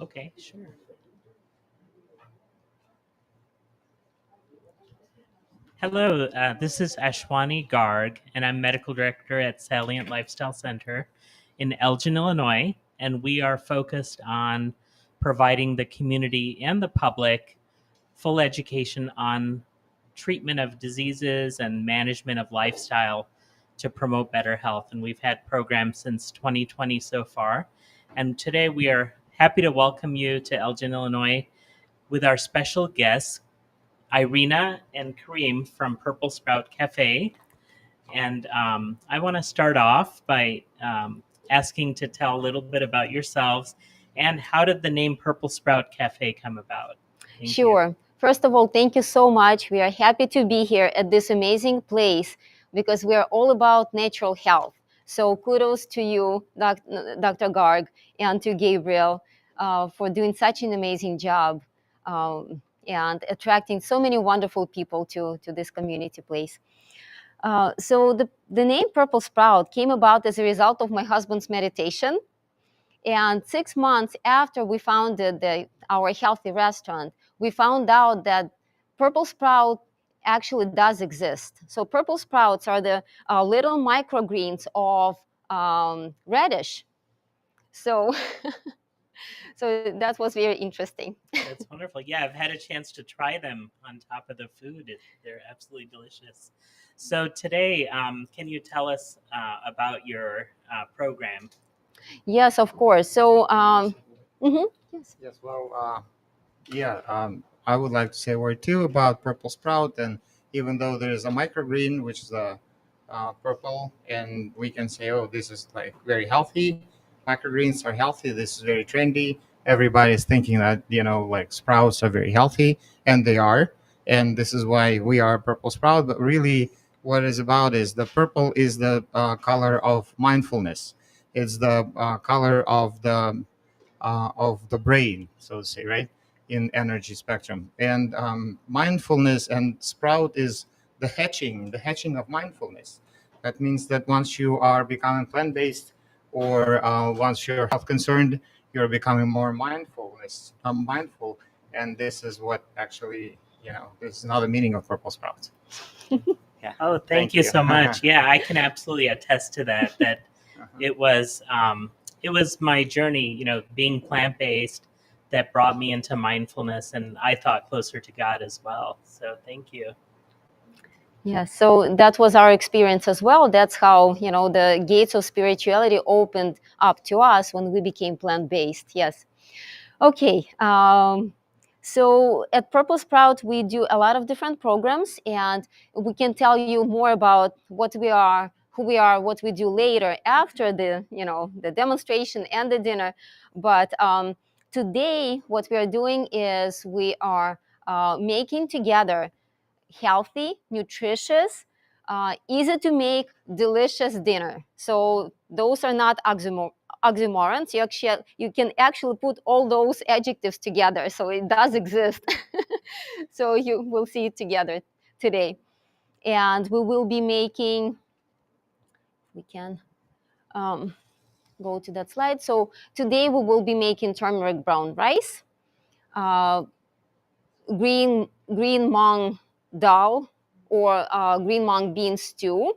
Okay, sure. Hello, this is Ashwani Garg, and I'm medical director at Salient Lifestyle Center in Elgin, Illinois. And we are focused on providing the community and the public full education on treatment of diseases and management of lifestyle to promote better health. And we've had programs since 2020 so far. And today we are happy to welcome you to Elgin, Illinois, with our special guests, Irina and Kareem from Purple Sprout Cafe. And I want to start off by asking to tell a little bit about yourselves and how did the name Purple Sprout Cafe come about? Thank you. Sure. First of all, thank you so much. We are happy to be here at this amazing place because we are all about natural health. So kudos to you, Dr. Garg, and to Gabriel for doing such an amazing job and attracting so many wonderful people to this community place. So the name Purple Sprout came about as a result of my husband's meditation. And 6 months after we founded our healthy restaurant, we found out that Purple Sprout actually does exist. So purple sprouts are the little microgreens of radish. So, so that was very interesting. That's wonderful. Yeah, I've had a chance to try them on top of the food. They're absolutely delicious. So today, can you tell us about your program? Yes, of course. So, yes. Yes, well, yeah, I would like to say a word too about purple sprout. And even though there is a microgreen, which is a purple, and we can say, oh, this is like very healthy. Microgreens are healthy. This is very trendy. Everybody's thinking that, like sprouts are very healthy, and they are. And this is why we are purple sprout. But really, what it's about is the purple is the color of mindfulness. It's the color of the brain, so to say, right, in energy spectrum. And mindfulness and sprout is the hatching of mindfulness. That means that once you are becoming plant-based, or once you're health concerned, you're becoming more mindful. And this is what actually, this is another meaning of purple sprout. Yeah. Oh, thank you so much. Yeah, I can absolutely attest to that. That it was my journey, being plant based, that brought me into mindfulness, and I thought closer to God as well. So thank you. Yeah, so that was our experience as well. That's how, the gates of spirituality opened up to us when we became plant-based. Yes. Okay. So at Purple Sprout, we do a lot of different programs, and we can tell you more about what we are, who we are, what we do later after the demonstration and the dinner. But today, what we are doing is we are making together healthy, nutritious, easy to make, delicious dinner. So those are not oxymorons. You can actually put all those adjectives together. So it does exist. So you will see it together today. And we will be making, we can go to that slide. So today we will be making turmeric brown rice, uh, green mung dal or green mung bean stew,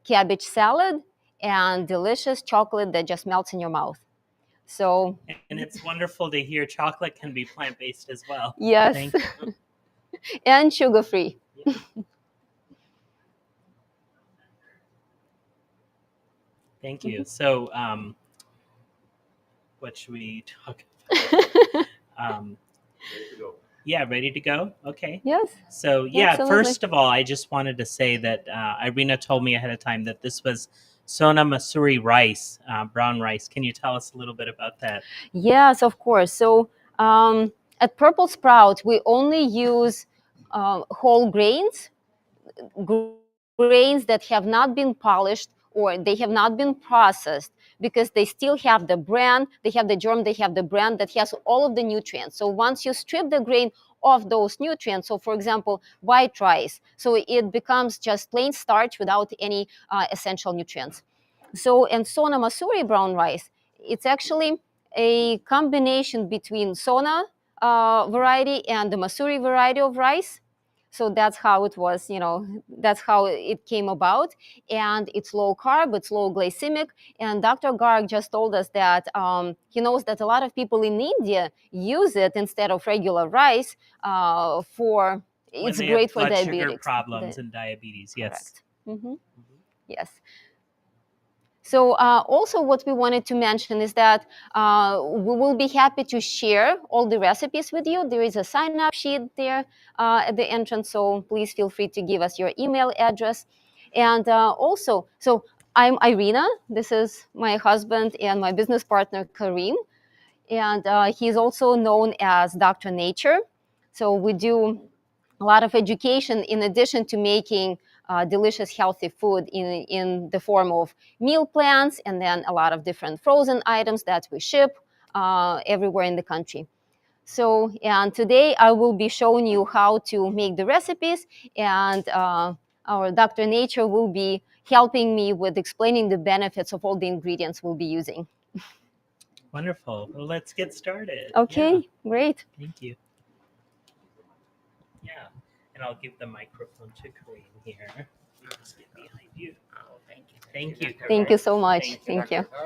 cabbage salad, and delicious chocolate that just melts in your mouth. So, and it's wonderful to hear chocolate can be plant based as well. Yes. Thank you. And sugar free. Yeah. Thank you. So, what should we talk about? Yeah, ready to go? Okay. Yes. So, yeah, Absolutely. First of all, I just wanted to say that Irina told me ahead of time that this was Sona Masuri rice, brown rice. Can you tell us a little bit about that? Yes, of course. So at Purple Sprout, we only use whole grains that have not been polished or they have not been processed, because they still have the bran, they have the germ, they have the bran that has all of the nutrients. So once you strip the grain of those nutrients, so for example, white rice, so it becomes just plain starch without any essential nutrients. So, and Sona Masuri brown rice, it's actually a combination between Sona variety and the Masuri variety of rice. So that's how it was, that's how it came about. And it's low carb, it's low glycemic. And Dr. Garg just told us that he knows that a lot of people in India use it instead of regular rice for, When it's they have great for blood sugar diabetics. problems and diabetes, yes. Correct. Yes. So also what we wanted to mention is that we will be happy to share all the recipes with you. There is a sign-up sheet there at the entrance, so please feel free to give us your email address. And also, so I'm Irina. This is my husband and my business partner, Kareem. And he's also known as Dr. Nature. So we do a lot of education in addition to making delicious, healthy food in the form of meal plans and then a lot of different frozen items that we ship everywhere in the country. So, and today I will be showing you how to make the recipes, and our Dr. Nature will be helping me with explaining the benefits of all the ingredients we'll be using. Wonderful. Well, let's get started. Okay, Yeah. great. Thank you. Yeah. And I'll give the microphone to Kareem here. Let me just get behind you. Oh, thank you. Thank you. Thank you so much. Thank you. Thank you.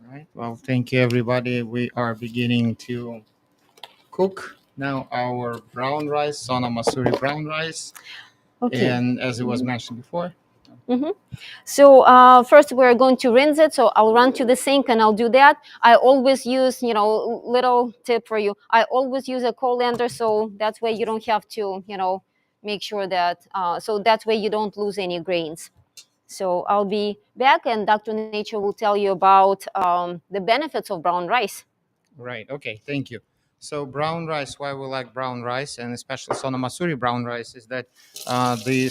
All right. Well, thank you, everybody. We are beginning to cook now our brown rice, Sona Masuri brown rice. Okay. And as it was mentioned before, So first we're going to rinse it. So I'll run to the sink and I'll do that. I always use, little tip for you. I always use a colander, so that way you don't have to, make sure that, so that way you don't lose any grains. So I'll be back and Dr. Nature will tell you about the benefits of brown rice. right? Okay, thank you. So brown rice, why we like brown rice, and especially Sona Masuri brown rice, is that the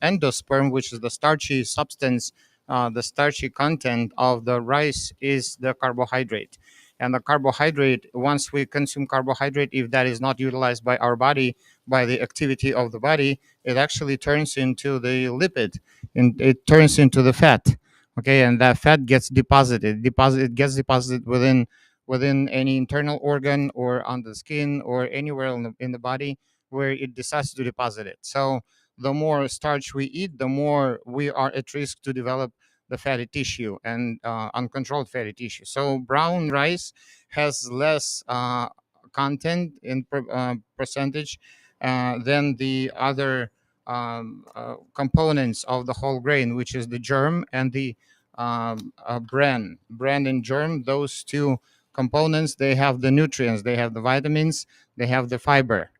endosperm, which is the starchy substance, the starchy content of the rice is the carbohydrate. And the carbohydrate, once we consume carbohydrate, if that is not utilized by our body, by the activity of the body, it actually turns into the lipid, and it turns into the fat. Okay, and that fat gets it gets deposited within any internal organ or on the skin or anywhere in the body where it decides to deposit it. So the more starch we eat, the more we are at risk to develop the fatty tissue and uncontrolled fatty tissue. So brown rice has less content in percentage than the other components of the whole grain, which is the germ and the bran and germ. Those two components, they have the nutrients, they have the vitamins, they have the fiber.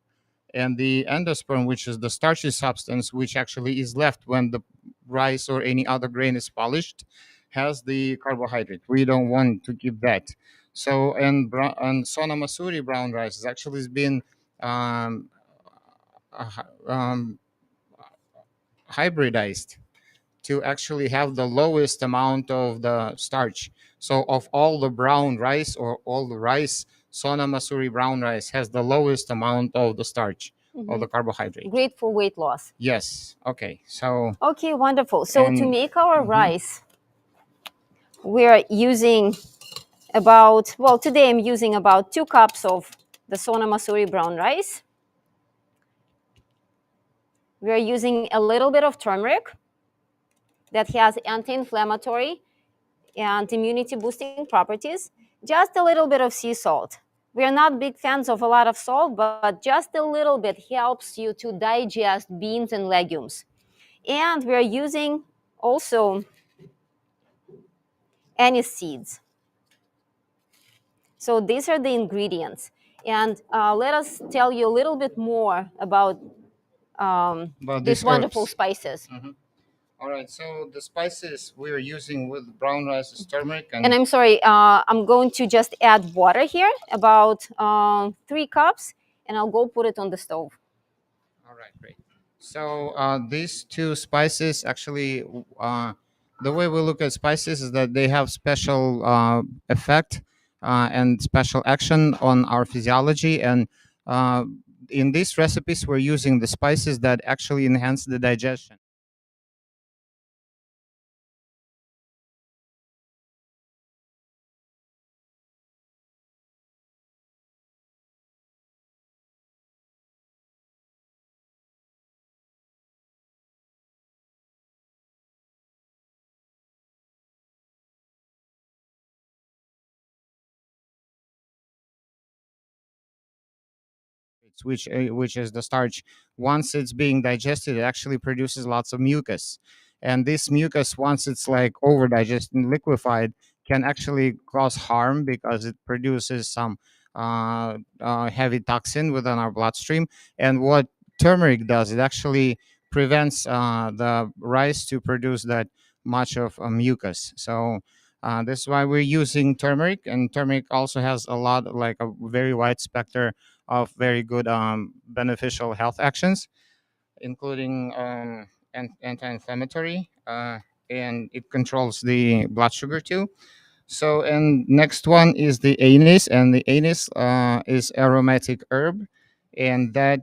And the endosperm, which is the starchy substance, which actually is left when the rice or any other grain is polished, has the carbohydrate. We don't want to keep that. So and Sona Masuri brown rice has actually been um, uh, um, hybridized to actually have the lowest amount of the starch. So of all the brown rice or all the rice, Sona Masuri brown rice has the lowest amount of the starch of the carbohydrate. Great for weight loss. Yes. Okay. So Okay, wonderful. So to and make our rice, we're using today I'm using about 2 cups of the Sona Masuri brown rice. We're using a little bit of turmeric that has anti-inflammatory and immunity boosting properties. Just a little bit of sea salt. We are not big fans of a lot of salt, but just a little bit helps you to digest beans and legumes. And we're using also anise seeds. So these are the ingredients. And let us tell you a little bit more about these wonderful herbs. spices. All right. So the spices we are using with brown rice is turmeric And I'm sorry, I'm going to just add water here, about 3 cups, and I'll go put it on the stove. All right, great. So these two spices actually, the way we look at spices is that they have special effect and special action on our physiology. And uh, in these recipes, we're using the spices that actually enhance the digestion. which is the starch. Once it's being digested, it actually produces lots of mucus, and this mucus, once it's like over digested and liquefied, can actually cause harm because it produces some heavy toxin within our bloodstream. And what turmeric does, it actually prevents the rice to produce that much of a mucus. So this is why we're using turmeric, and turmeric also has a lot, like a very wide spectrum of very good beneficial health actions, including anti-inflammatory, and it controls the blood sugar too. So, and next one is the anise, and the anise is aromatic herb, and that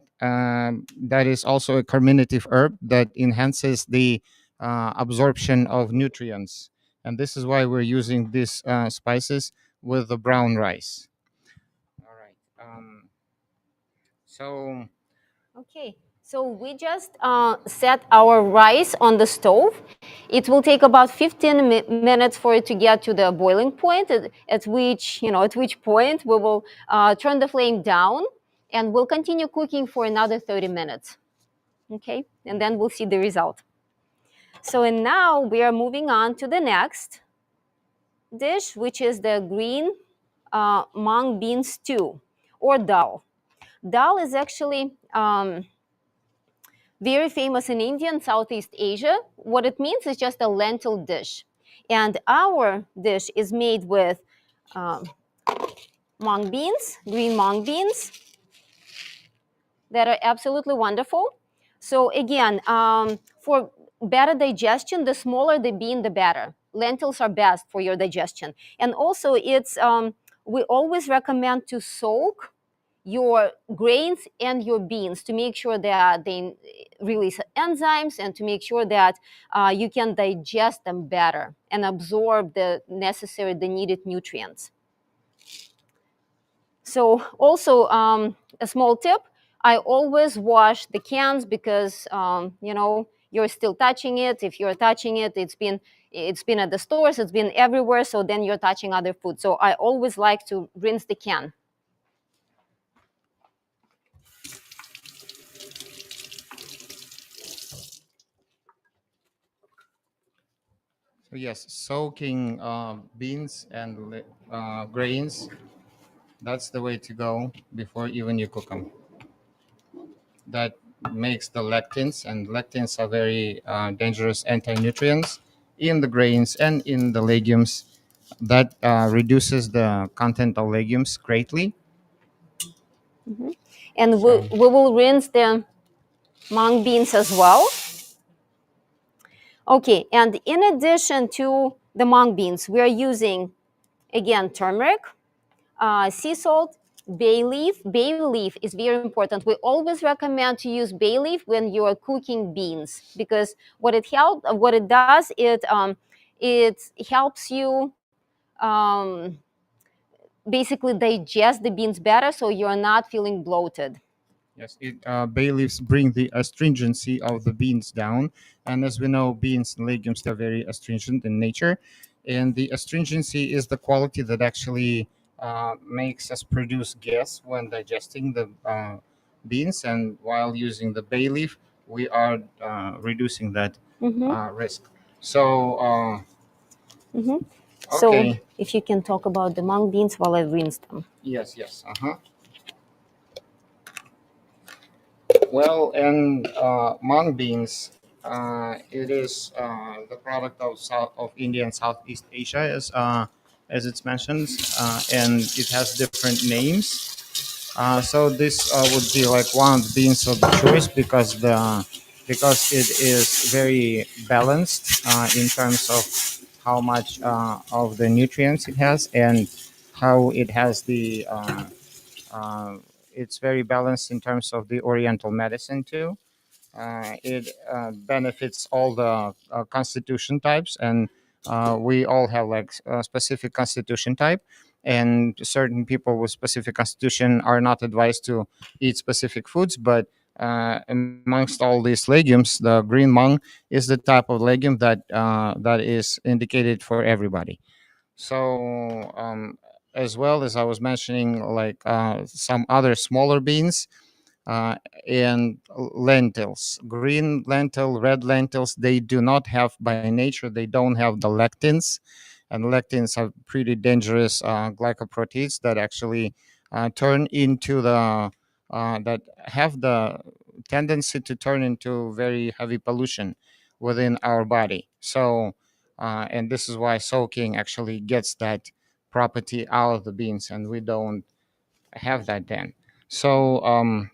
is also a carminative herb that enhances the absorption of nutrients, and this is why we're using these spices with the brown rice. All right. So Okay, so we just set our rice on the stove. It will take about 15 minutes for it to get to the boiling point, at which, at which point we will turn the flame down, and we'll continue cooking for another 30 minutes. Okay, and then we'll see the result. So, and now we are moving on to the next dish, which is the green mung bean stew, or dal. Dal is actually very famous in India and Southeast Asia. What it means is just a lentil dish. And our dish is made with um, mung beans, green mung beans, that are absolutely wonderful. So again, for better digestion, the smaller the bean, the better. Lentils are best for your digestion. And also, we always recommend to soak your grains and your beans to make sure that they release enzymes, and to make sure that you can digest them better and absorb the needed nutrients. So also, a small tip, I always wash the cans, because you're still touching it. If you're touching it, it's been at the stores, it's been everywhere, so then you're touching other food. So I always like to rinse the can. so yes, soaking beans and grains, that's the way to go before even you cook them. That makes the lectins, and lectins are very dangerous anti-nutrients in the grains and in the legumes. That reduces the content of legumes greatly. Mhm. And we, So we will rinse the mung beans as well. Okay, and in addition to the mung beans, we are using, again, turmeric, sea salt, bay leaf. Bay leaf is very important. We always recommend to use bay leaf when you are cooking beans, because what it does, it helps you um, basically digest the beans better, so you are not feeling bloated. yes, bay leaves bring the astringency of the beans down, and as we know, beans and legumes, they're very astringent in nature, and the astringency is the quality that actually makes us produce gas when digesting the beans, and while using the bay leaf, we are reducing that Mm-hmm. risk. So Mm-hmm. So okay, if you can talk about the mung beans while I rinse them. yes, yes, uh-huh. Well, and mung beans, it is the product of India and Southeast Asia, as it's mentioned, and it has different names. So this would be like one of the beans of the choice, because it is very balanced in terms of how much of the nutrients it has, and how it has uh, it's very balanced in terms of the Oriental medicine too. It benefits all the constitution types, and we all have like a specific constitution type. And certain people with specific constitution are not advised to eat specific foods, but amongst all these legumes, the green mung is the type of legume that is indicated for everybody. So as well as I was mentioning, like some other smaller beans, uh, and lentils. Green lentil, red lentils, they do not have, by nature, they don't have the lectins, and lectins are pretty dangerous glycoproteins that actually turn into that have the tendency to turn into very heavy pollution within our body. So, and this is why soaking actually gets that property out of the beans, and we don't have that then. So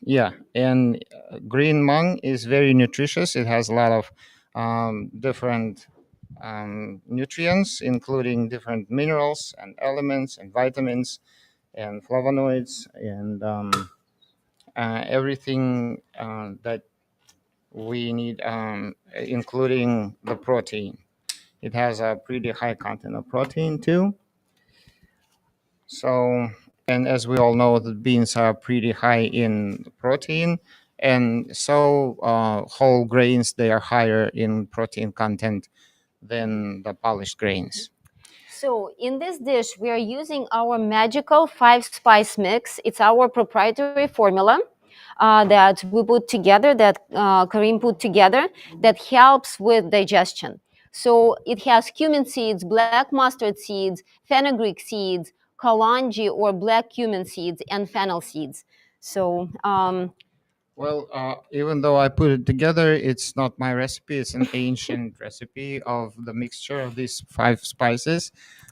yeah, and green mung is very nutritious. It has a lot of different nutrients, including different minerals and elements and vitamins and flavonoids and everything that we need, including the protein. It has a pretty high content of protein too. So, and as we all know, the beans are pretty high in protein, and so whole grains, they are higher in protein content than the polished grains. So in this dish, we are using our magical 5 spice mix. It's our proprietary formula that we put together, that Karim put together, that helps with digestion. So it has cumin seeds, black mustard seeds, fenugreek seeds, kalonji or black cumin seeds, and fennel seeds. So Well, even though I put it together, it's not my recipe. It's an ancient recipe of the mixture of these 5 spices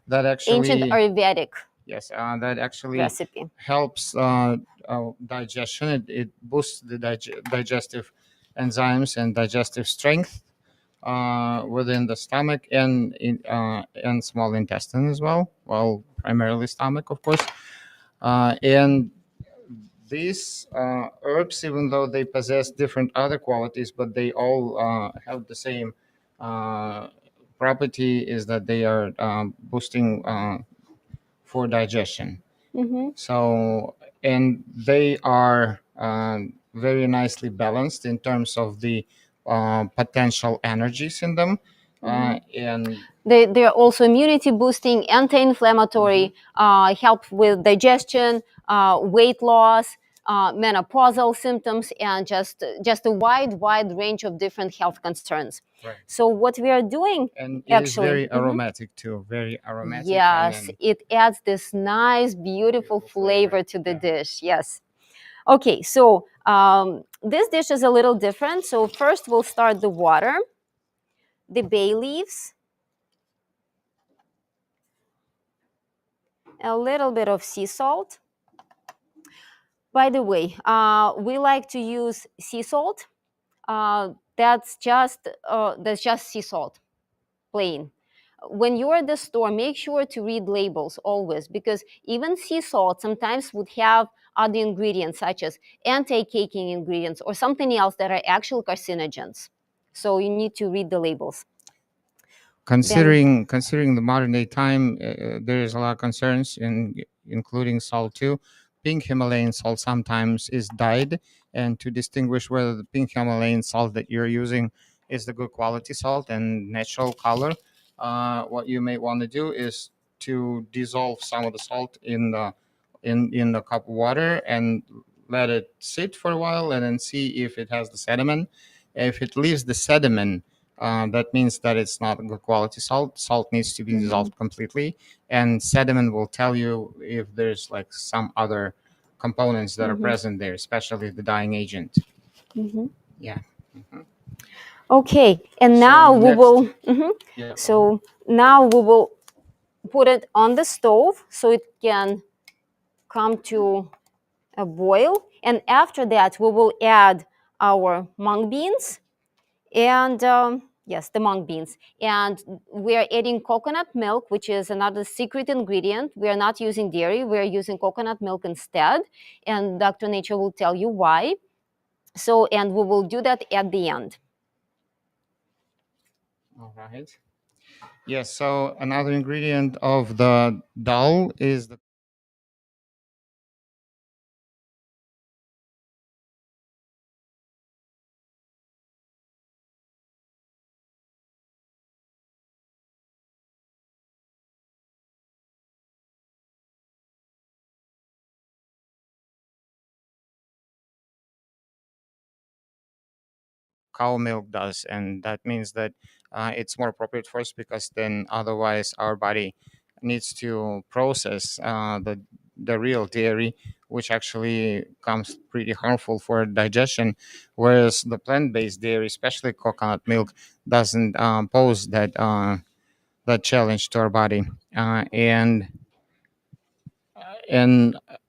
that ancient actually, Ayurvedic yes, that actually recipe. helps digestion. It boosts the digestive enzymes and digestive strength within the stomach and small intestine as well. Well, primarily stomach, of course. And these herbs, even though they possess different other qualities, but they all have the same uh, property, is that they are boosting for digestion. Mm-hmm. So, and they are very nicely balanced in terms of the potential energies in them. And They're also immunity boosting, anti-inflammatory, help with digestion, weight loss, menopausal symptoms, and just a wide range of different health concerns. right. So what we are doing, And it is actually, very aromatic too, very aromatic. And yes, then it adds this nice, beautiful beautiful flavor. flavor to the Yeah. dish. Yes. Okay, so this dish is a little different. So first we'll start the water, the bay leaves, a little bit of sea salt. By the way, we like to use sea salt. That's just sea salt, plain. When you're at the store, make sure to read labels always, because even sea salt sometimes would have other ingredients such as anti-caking ingredients or something else that are actual carcinogens. So you need to read the labels. Then Considering the modern day time, there is a lot of concerns, including salt too. Pink Himalayan salt sometimes is dyed, and to distinguish whether the pink Himalayan salt that you're using is the good quality salt and natural color, what you may want to do is to dissolve some of the salt in the cup of water and let it sit for a while, and then see if it has the sediment. If it leaves the sediment, that means that it's not a good quality salt. Salt needs to be dissolved completely, and sediment will tell you if there's like some other components that are present there, especially the dyeing agent. Yeah. Mhm. okay, and So now we next, will. yeah. So now we will put it on the stove so it can come to a boil. And after that, we will add our mung beans and yes, the mung beans. And we are adding coconut milk, which is another secret ingredient. We are not using dairy. We are using coconut milk instead. And Dr. Nature will tell you why. So, and we will do that at the end. All right. Yes. So another ingredient of the dal is the cow milk does, and that means that it's more appropriate for us because then otherwise our body needs to process the real dairy, which actually comes pretty harmful for digestion, whereas the plant-based dairy, especially coconut milk, doesn't pose that challenge to our body, and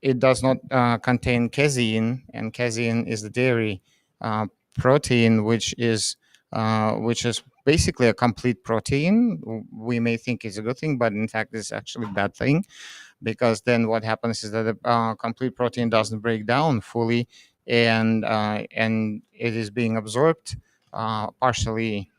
it does not contain casein, and casein is the dairy uh, protein, which is basically a complete protein. We may think is a good thing, but in fact it's actually a bad thing, because then what happens is that the complete protein doesn't break down fully, and it is being absorbed partially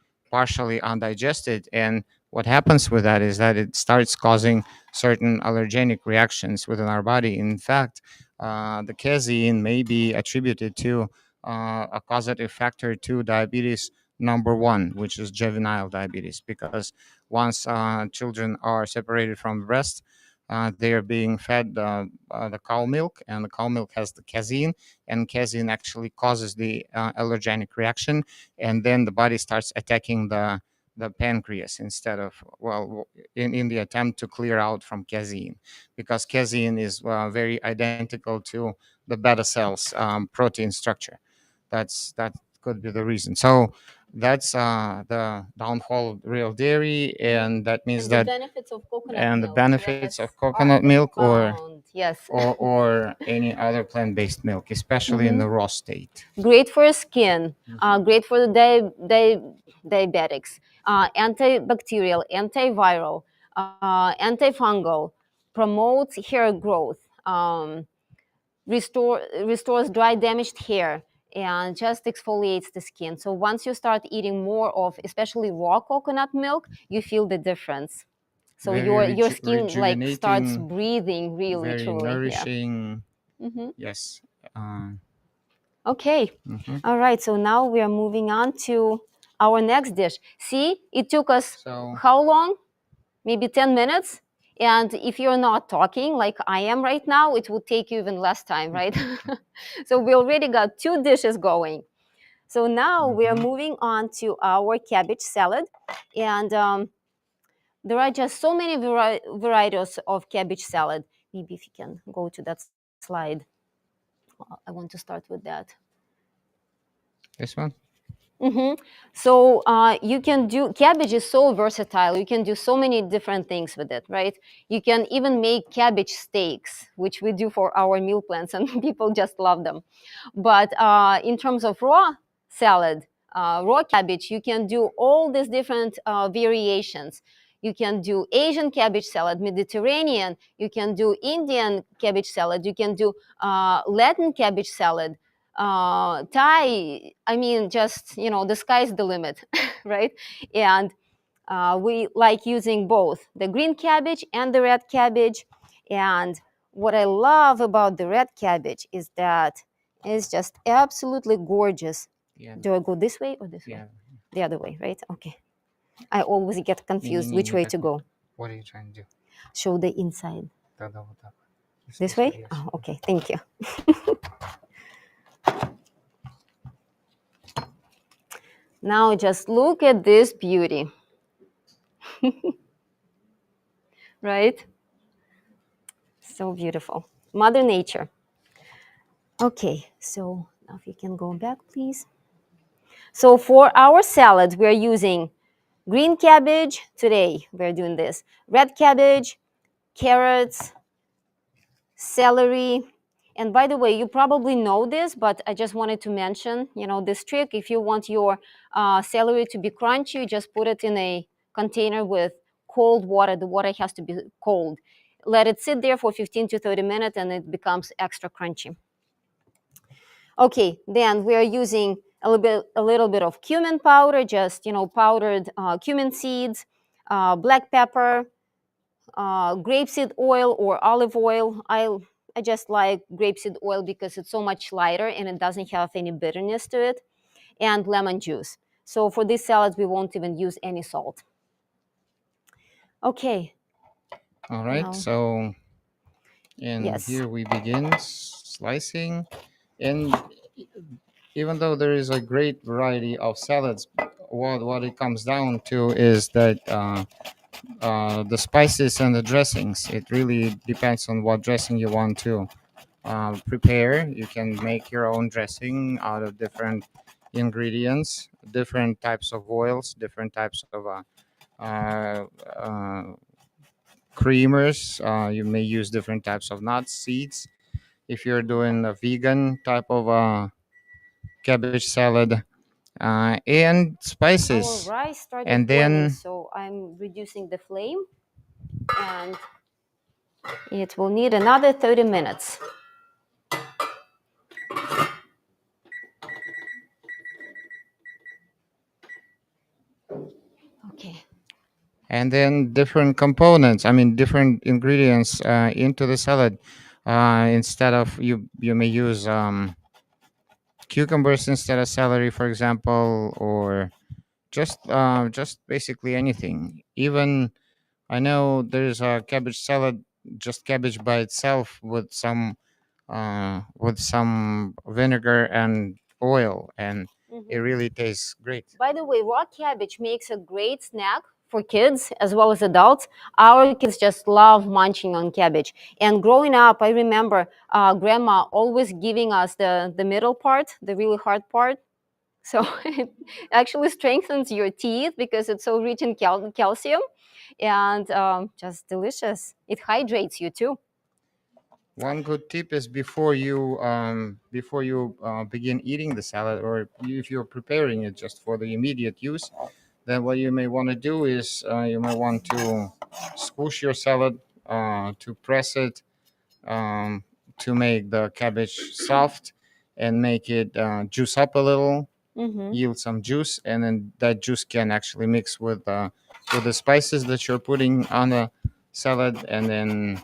undigested. And what happens with that is that it starts causing certain allergenic reactions within our body. In fact, the casein may be attributed to a causative factor to diabetes number one, which is juvenile diabetes, because once children are separated from the breast, they are being fed the cow milk, and the cow milk has the casein, and casein actually causes the allergenic reaction, and then the body starts attacking the pancreas instead of, well, in the attempt to clear out from casein, because casein is very identical to the beta cells protein structure. That could be the reason. So that's the downfall of real dairy, and that means And the that benefits of coconut and the milk, benefits yes, of are coconut milk profound. Yes. or any other plant-based milk, especially in Mhm. the raw state. Great for skin, Mhm. great for the diabetics, antibacterial, antiviral, antifungal, promotes hair growth, restores dry, damaged hair, and just exfoliates the skin. So once you start eating more of, especially raw coconut milk, you feel the difference. So Very your skin like starts rejuvenating, breathing really, very truly. Yeah. nourishing. Hmm. Yes. Uh, Okay. mhm. All right. So now we are moving on to our next dish. See, it took us So how long? Maybe 10 minutes. And if you're not talking like I am right now, it would take you even less time, right? So we already got two dishes going. So now we are mhm. moving on to our cabbage salad. And there are just so many varieties of cabbage salad. Maybe if you can go to that slide. I want to start with that. This one. Hmm. So you can do cabbage is so versatile. You can do so many different things with it, right? You can even make cabbage steaks, which we do for our meal plans, and people just love them. But in terms of raw salad, raw cabbage, you can do all these different variations. You can do Asian cabbage salad, Mediterranean. You can do Indian cabbage salad. You can do Latin cabbage salad, Thai. I mean, just the sky's the limit, right? And we like using both the green cabbage and the red cabbage. And what I love about the red cabbage is that it's just absolutely gorgeous. Yeah. Do I go this way or this way? Yeah. The other way, right? Okay. I always get confused which way to go. What are you trying to do? Show the inside. This This way, way? yes. Oh, okay. Thank you. Now just look at this beauty, right? So beautiful. Mother Nature. Okay, so now if you can go back, please. So for our salad, we're using green cabbage. Today, we're doing this. Red cabbage, carrots, celery. And by the way, you probably know this, but I just wanted to mention, this trick. If you want your celery to be crunchy, you just put it in a container with cold water. The water has to be cold. Let it sit there for 15 to 30 minutes and it becomes extra crunchy. Okay, then we are using a little bit of cumin powder, just powdered cumin seeds, black pepper, grapeseed oil or olive oil. I just like grapeseed oil because it's so much lighter and it doesn't have any bitterness to it, and lemon juice. So for these salads, we won't even use any salt. Okay, All right. now So and yes. here we begin slicing, and even though there is a great variety of salads, what it comes down to is that the spices and the dressings. It really depends on what dressing you want to prepare. You can make your own dressing out of different ingredients, different types of oils, different types of uh, uh, creamers. You may use different types of nuts, seeds. If you're doing a vegan type of cabbage salad, and Our spices. rice And started boiling, then so I'm reducing the flame, and it will need another 30 minutes. Okay. different components, I mean different ingredients into the salad. Instead of you may use cucumbers instead of celery, for example, or just basically anything. Even I know there's a cabbage salad, just cabbage by itself with some vinegar and oil, and it Mhm. really tastes great. By the way, raw cabbage makes a great snack for kids as well as adults. Our kids just love munching on cabbage. And growing up, I remember grandma always giving us the middle part, the really hard part. So it actually strengthens your teeth because it's so rich in calcium, and just delicious. It hydrates you too. One good tip is before you begin eating the salad, or if you're preparing it just for the immediate use, then what you may want to do is you may want to squish your salad, to press it, um, to make the cabbage soft and make it juice up a little, Mm-hmm. yield some juice, and then that juice can actually mix with the spices that you're putting on the salad, and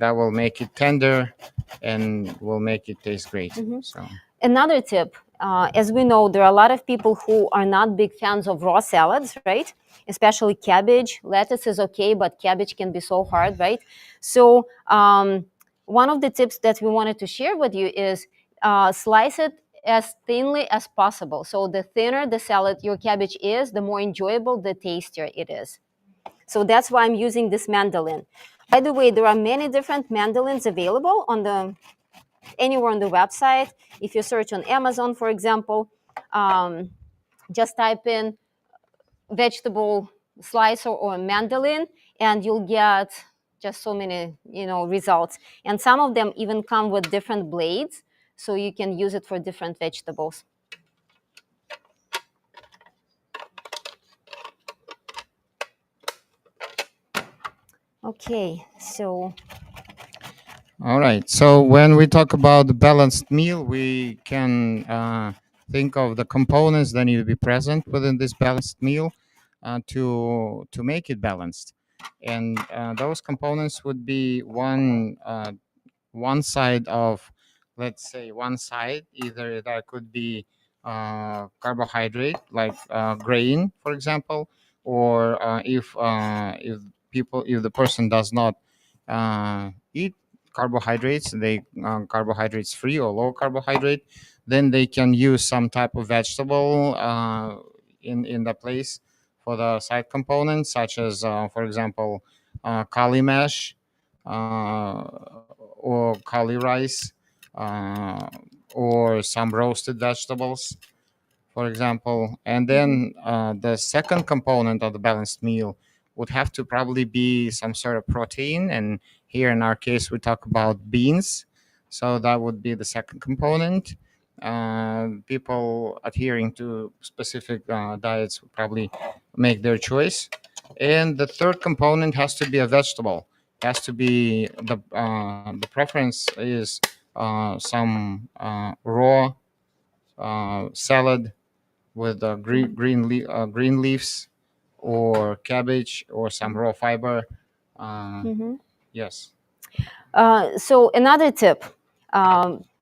that will make it tender and will make it taste great. Mm-hmm. So Another tip, as we know, there are a lot of people who are not big fans of raw salads, right? Especially cabbage. Lettuce is okay, but cabbage can be so hard, right? So one of the tips that we wanted to share with you is slice it as thinly as possible. So the thinner the salad, your cabbage is, the more enjoyable, the tastier it is. So that's why I'm using this mandolin. By the way, there are many different mandolins available on the anywhere on the website. If you search on Amazon, for example, um, just type in vegetable slicer or mandolin, and you'll get just so many, results. And some of them even come with different blades, so you can use it for different vegetables. Okay, so all right. So when we talk about the balanced meal, we can think of the components that need to be present within this balanced meal to make it balanced, and those components would be one side of, let's say, one side, either that could be carbohydrate like grain, for example, or if the person does not eat carbohydrates, they carbohydrates free or low carbohydrate, then they can use some type of vegetable in the place for the side components, such as for example kali mash, or kali rice, uh, or some roasted vegetables, for example. And mhm, then the second component of the balanced meal would have to probably be some sort of protein. And here in our case, we talk about beans. So that would be the second component. People adhering to specific diets would probably make their choice. And the third component has to be a vegetable. Has to be the preference is some raw salad with green leaves, or cabbage, or some raw fiber. mhm. Yes. So another tip,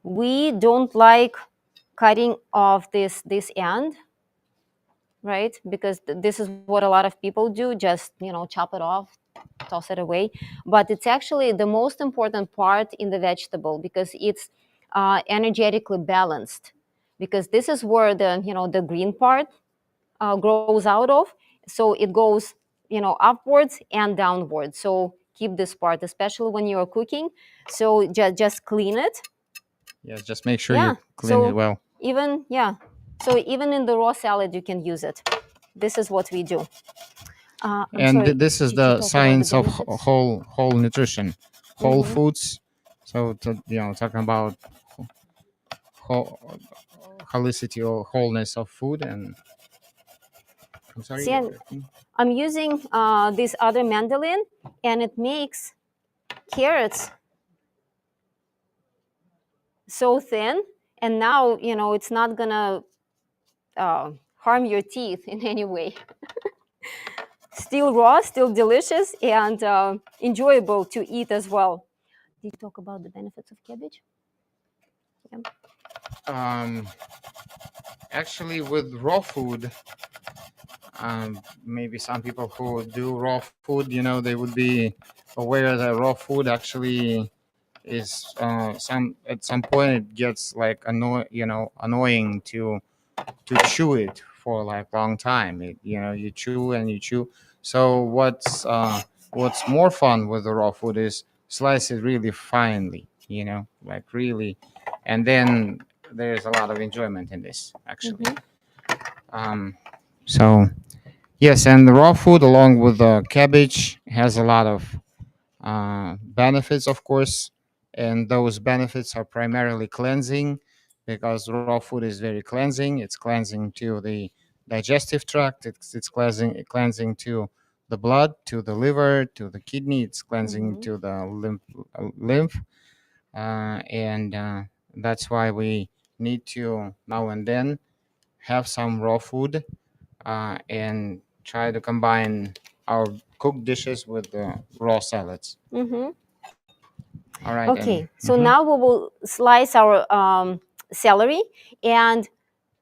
we don't like cutting off this end, right? Because this is what a lot of people do, just chop it off, toss it away. But it's actually the most important part in the vegetable, because it's energetically balanced, because this is where the green part grows out of. So it goes upwards and downwards. So keep this part, especially when you're cooking. So just clean it. Yes, just make sure Yeah. you clean it So well. even in the raw salad you can use it. This is what we do. I'm And sorry, this is did you the talk about the science of benefits? whole nutrition, whole Mhm. foods. So talking about whole, holicity or wholeness of food. And I'm sorry. See, I'm using this other mandolin, and it makes carrots so thin, and now it's not gonna harm your teeth in any way. Still raw, still delicious, and enjoyable to eat as well. Did you talk about the benefits of cabbage? Yeah. um, Actually, with raw food, maybe some people who do raw food, they would be aware that raw food actually is at some point it gets like annoying to chew it for like long time. You chew and you chew. So what's more fun with the raw food is slice it really finely, like really, and then there's a lot of enjoyment in this actually. Mhm. Um, so yes, and the raw food along with the cabbage has a lot of benefits, of course, and those benefits are primarily cleansing, because raw food is very cleansing. It's cleansing to the digestive tract. It's cleansing to the blood, to the liver, to the kidney. It's cleansing Mhm. to the lymph, and that's why we need to now and then have some raw food and try to combine our cooked dishes with the raw salads. Mhm. All right, and Okay, so now we will slice our celery, and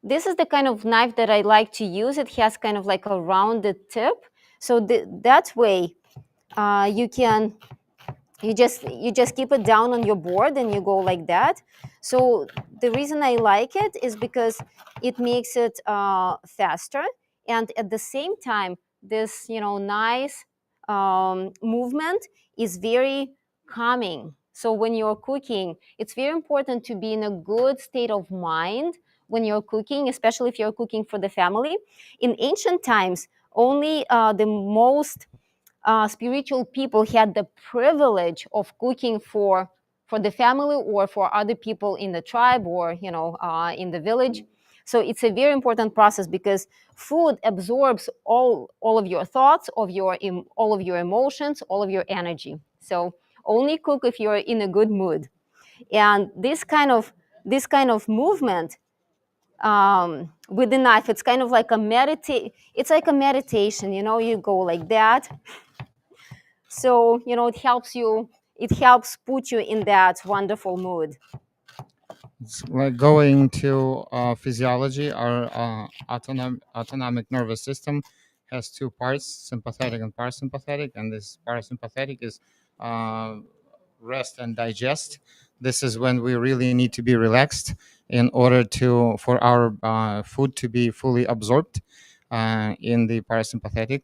this is the kind of knife that I like to use. It has kind of like a rounded tip, so that way you can you just keep it down on your board and you go like that. So the reason I like it is because it makes it faster, and at the same time this nice movement is very calming. So when you're cooking, it's very important to be in a good state of mind when you're cooking, especially if you're cooking for the family. In ancient times, only the most spiritual people had the privilege of cooking for the family or for other people in the tribe or in the village. So it's a very important process because food absorbs all of your thoughts, all of your emotions, all of your energy. So only cook if you're in a good mood. And this kind of movement with the knife, it's kind of like it's like a meditation. You go like that. So it helps put you in that wonderful mood. it's like going to physiology. Our autonomic nervous system has two parts, sympathetic and parasympathetic, and this parasympathetic is uh, rest and digest. This is when we really need to be relaxed in order for our food to be fully absorbed in the parasympathetic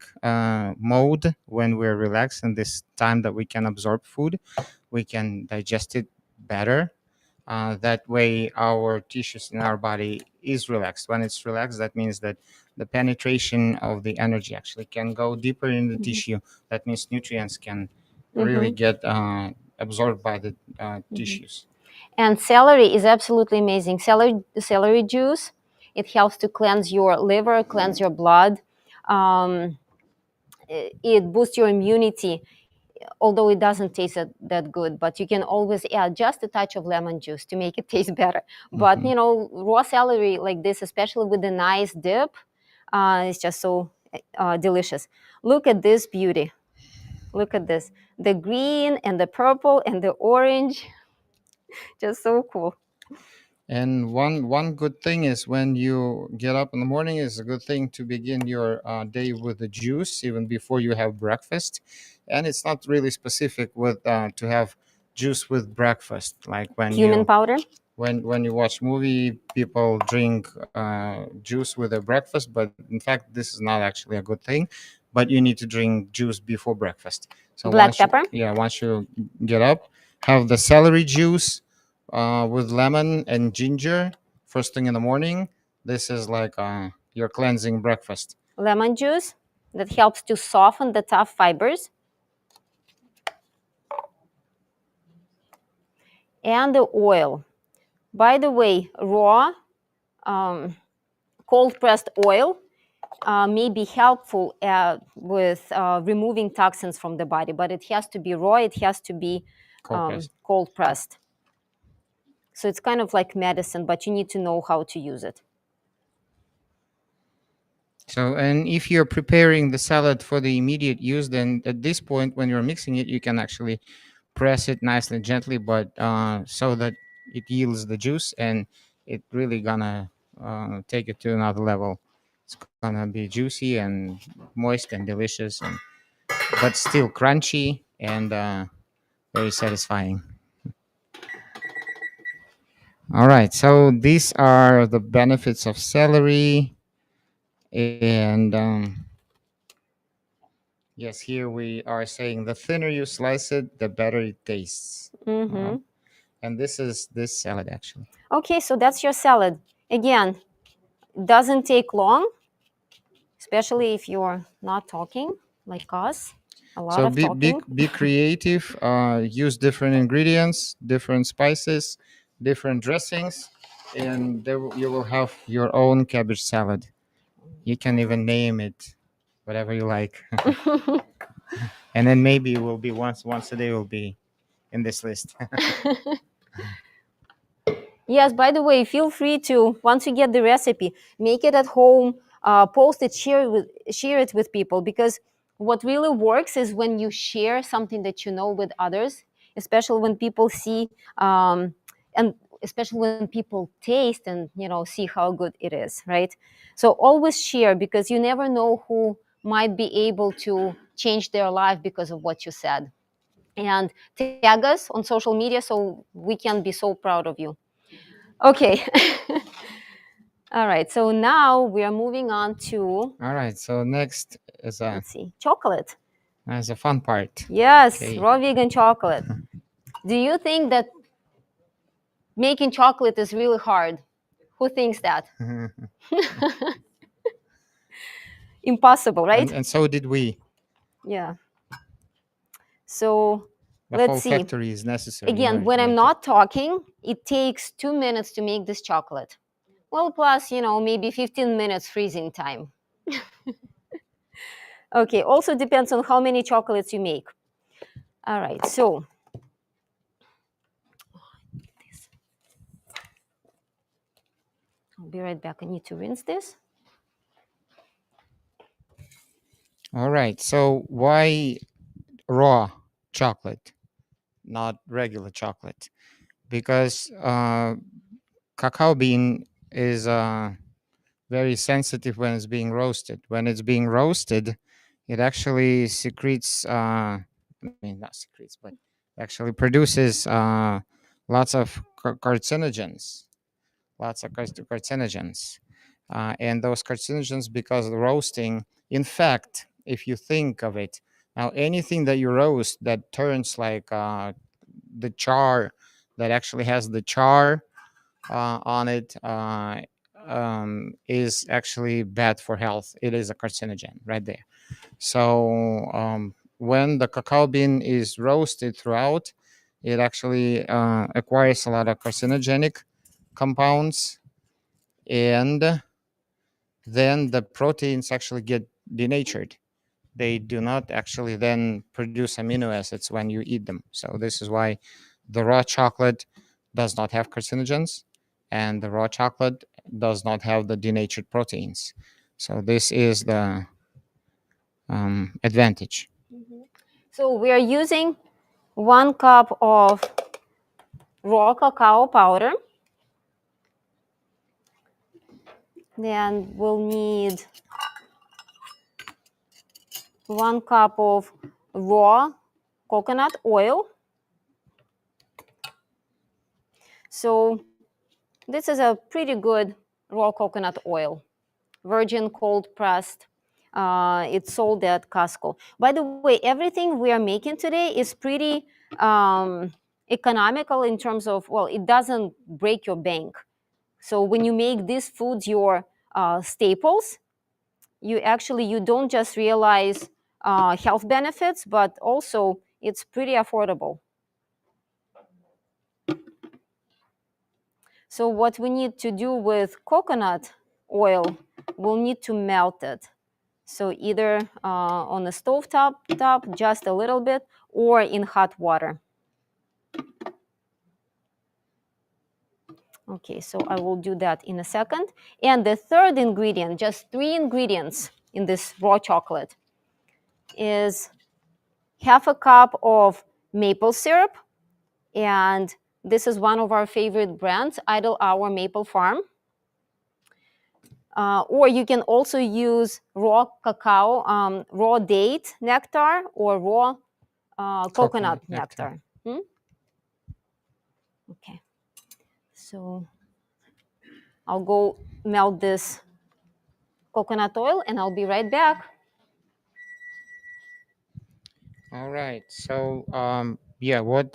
mode. When we're relaxed, and this time that we can absorb food, we can digest it better. That way our tissues in our body is relaxed. When it's relaxed, that means that the penetration of the energy actually can go deeper in the Mhm. tissue. That means nutrients can really Mhm. get absorbed by the Mhm. tissues. And celery is absolutely amazing. Celery juice, it helps to cleanse your liver, cleanse your blood. Um, it boosts your immunity, although it doesn't taste that good. But you can always add just a touch of lemon juice to make it taste better. But Mhm. raw celery like this, especially with a nice dip, is just so delicious. Look at this beauty. Look at this. The green and the purple and the orange. Just so cool. And one good thing is when you get up in the morning, is a good thing to begin your day with a juice even before you have breakfast. And it's not really specific with to have juice with breakfast, like when Cumin you powder. when you watch movie, people drink juice with their breakfast, but in fact, this is not actually a good thing. But you need to drink juice before breakfast. So Black pepper. once you get up, have the celery juice with lemon and ginger first thing in the morning. This is like your cleansing breakfast. Lemon juice that helps to soften the tough fibers. And the oil. By the way, raw cold pressed oil may be helpful with removing toxins from the body, but it has to be raw, it has to be cold pressed. So it's kind of like medicine, but you need to know how to use it. So, and if you're preparing the salad for the immediate use, then at this point, when you're mixing it, you can actually press it nicely and gently, but so that it yields the juice and it really gonna take it to another level. It's gonna be juicy and moist and delicious, and but still crunchy and very satisfying. All right, so these are the benefits of celery, and yes, here we are saying the thinner you slice it, the better it tastes. And this is this salad actually. Okay, so that's your salad. Again, doesn't take long, especially if you're not talking like us. A lot So of talking. be creative. Use different ingredients, different spices, different dressings, and you will have your own cabbage salad. You can even name it whatever you like, and then maybe it will be once a day will be in this list. Yes, by the way, feel free to, once you get the recipe, make it at home, post it, share it with people, because what really works is when you share something that you know with others, especially when people see, and especially when people taste and see how good it is, right? So always share, because you never know who might be able to change their life because of what you said. And tag us on social media so we can be so proud of you. Okay. All right. So now we are moving on to. All right. So next is Let's see, chocolate. That's a fun part. Yes, Okay. raw vegan chocolate. Do you think that making chocolate is really hard? Who thinks that? Impossible, right? And so did we. Yeah. So The let's whole see. factory is necessary. Again, when I'm not talking, it takes 2 minutes to make this chocolate. Well, plus, maybe 15 minutes freezing time. Okay, also depends on how many chocolates you make. All right, so I'll be right back. I need to rinse this. All right. So why raw chocolate, not regular chocolate? Because cacao bean is very sensitive when it's being roasted. When it's being roasted, it actually secretes, I mean, not secretes, but actually produces lots of carcinogens, carcinogens. And those carcinogens, because of the roasting, in fact, if you think of it, now anything that you roast that turns like the char, that actually has the char on it, is actually bad for health. It is a carcinogen right there. So when the cacao bean is roasted throughout, it actually acquires a lot of carcinogenic compounds, and then the proteins actually get denatured. They do not actually then produce amino acids when you eat them. So this is why the raw chocolate does not have carcinogens, and the raw chocolate does not have the denatured proteins. So this is the advantage. So we are using 1 cup of raw cacao powder. Then we'll need 1 cup of raw coconut oil. So This is a pretty good raw coconut oil, virgin cold pressed. It's sold at Costco. By the way, everything we are making today is pretty um, economical in terms of, well, it doesn't break your bank. So when you make these foods your staples, you don't just realize health benefits, but also it's pretty affordable. So what we need to do with coconut oil, we'll need to melt it. So either on the stove top just a little bit, or in hot water. Okay, so I will do that in a second. And the third ingredient, just 3 ingredients in this raw chocolate, is half a cup of maple syrup. And this is one of our favorite brands, Idle Hour Maple Farm. Or you can also use raw cacao, raw date nectar, or raw coconut Coconut nectar. nectar. Okay, so I'll go melt this coconut oil and I'll be right back. All right. So, yeah, what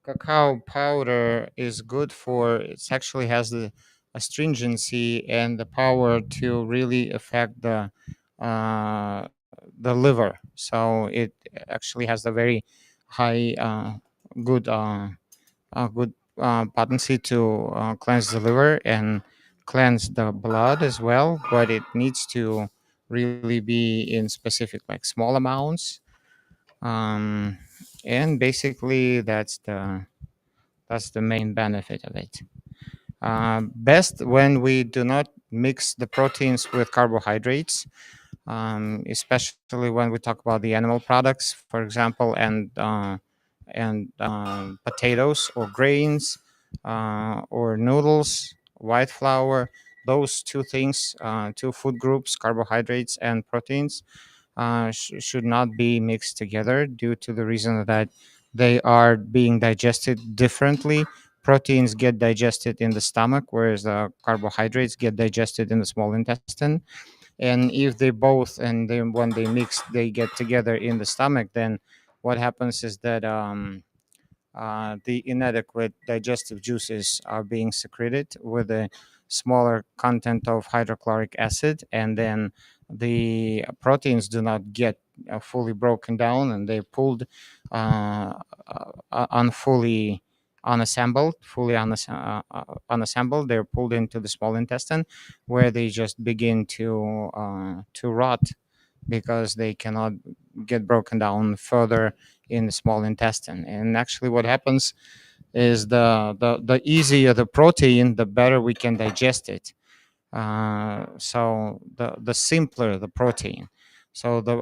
cacao powder is good for? It actually has the astringency and the power to really affect the liver. So it actually has the very high, good, good potency to cleanse the liver and cleanse the blood as well. But it needs to really be in specific, like small amounts. um, and basically that's the main benefit of it. Best when we do not mix the proteins with carbohydrates, especially when we talk about the animal products, for example, and potatoes or grains or noodles, white flour. Those two things, two food groups, carbohydrates and proteins, should not be mixed together due to the reason that they are being digested differently. Proteins get digested in the stomach, whereas the carbohydrates get digested in the small intestine. And if they both, and then when they mix, they get together in the stomach, then what happens is that the inadequate digestive juices are being secreted with a smaller content of hydrochloric acid, and then the proteins do not get fully broken down, and they're pulled unfully unassembled, unassembled. They're pulled into the small intestine, where they just begin to rot because they cannot get broken down further in the small intestine. And actually, what happens is the easier the protein, the better we can digest it. So the simpler the protein. So the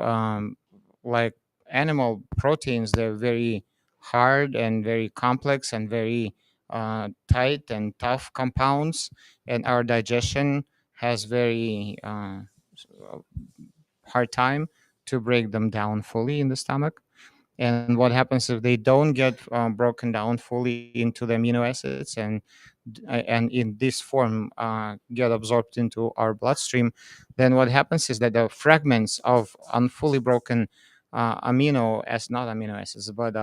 like animal proteins, they're very hard and very complex and very tight and tough compounds, and our digestion has very hard time to break them down fully in the stomach. And what happens if they don't get broken down fully into the amino acids, and in this form get absorbed into our bloodstream? Then what happens is that the fragments of unfully broken not amino acids, but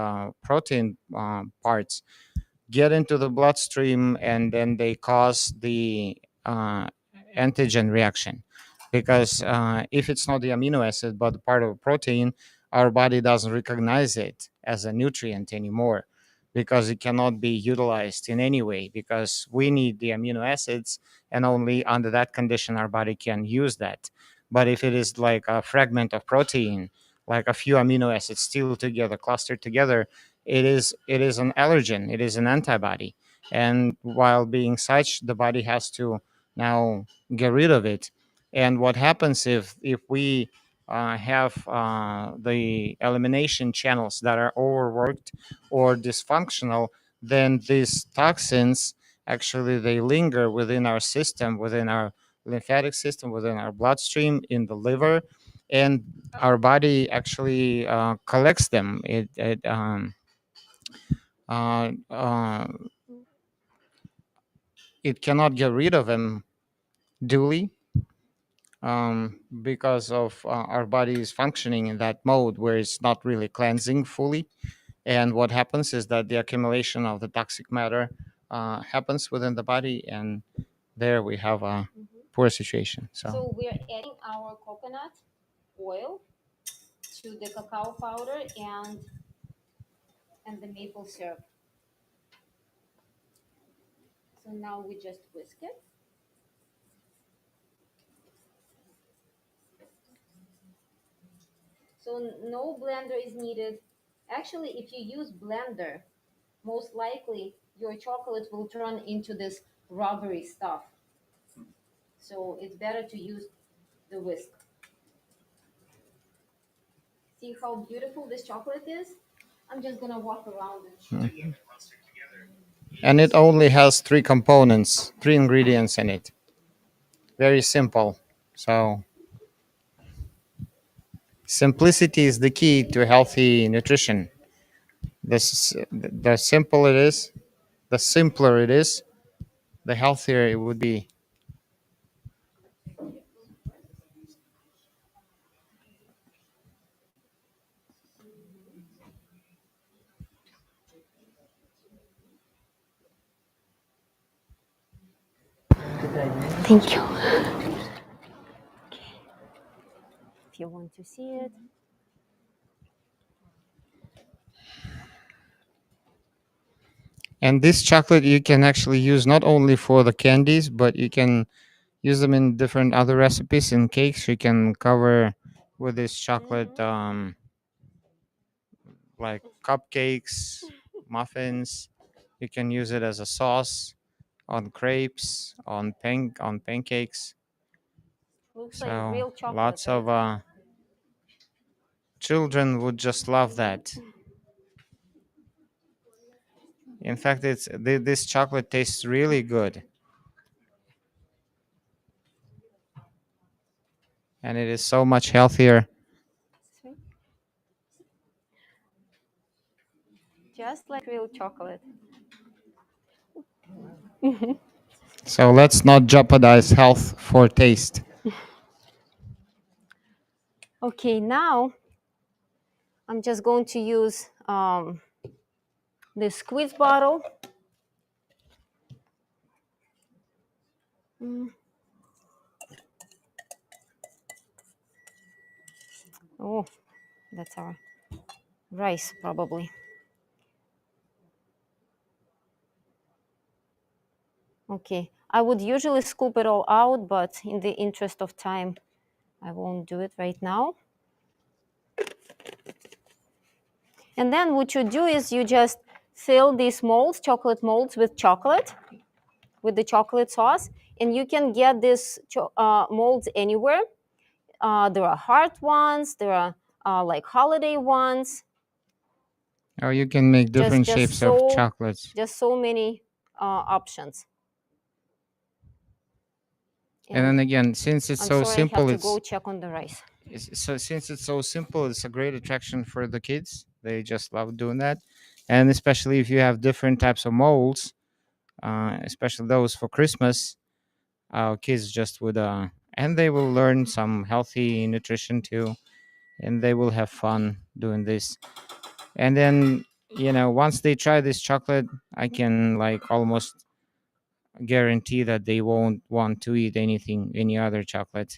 protein parts get into the bloodstream, and then they cause the antigen reaction. Because if it's not the amino acid but part of a protein, our body doesn't recognize it as a nutrient anymore, because it cannot be utilized in any way, because we need the amino acids, and only under that condition our body can use that. But if it is like a fragment of protein, like a few amino acids still together, clustered together, it is an allergen, it is an antibody. And while being such, the body has to now get rid of it. And what happens if we have the elimination channels that are overworked or dysfunctional, then these toxins actually they linger within our system, within our lymphatic system, within our bloodstream, in the liver, and our body actually collects them. Uh, uh, it cannot get rid of them duly, because of our body is functioning in that mode where it's not really cleansing fully. And what happens is that the accumulation of the toxic matter happens within the body, and there we have a poor situation. So we're adding our coconut oil to the cacao powder and the maple syrup. So now we just whisk it. So no blender is needed. Actually, if you use blender, most likely your chocolate will turn into this rubbery stuff. So it's better to use the whisk. See how beautiful this chocolate is? I'm just gonna walk around and show you. And it only has three components, three ingredients in it. Very simple. So simplicity is the key to healthy nutrition. The simple it is, the simpler it is, the healthier it would be. Thank you. If you want to see it. And this chocolate you can actually use not only for the candies, but you can use them in different other recipes. In cakes you can cover with this chocolate, like cupcakes, muffins. You can use it as a sauce on crepes, on pancakes. Looks like So real chocolate. lots of Right? children would just love that. In fact, this chocolate tastes really good, and it is so much healthier. Just like real chocolate. So let's not jeopardize health for taste. Okay, now I'm just going to use the squeeze bottle. Oh, that's our rice probably. Okay, I would usually scoop it all out, but in the interest of time, I won't do it right now. And then what you do is you just fill these molds, chocolate molds, with chocolate, with the chocolate sauce, and you can get these molds anywhere. There are heart ones, there are like holiday ones. Or you can make different shapes of chocolates. Just so many options. And then again, since it's so simple, I have to go check on the rice. So since it's so simple, it's a great attraction for the kids. They just love doing that, and especially if you have different types of molds, especially those for Christmas, kids just would, and they will learn some healthy nutrition too, and they will have fun doing this. And then, once they try this chocolate, I can like almost guarantee that they won't want to eat any other chocolate.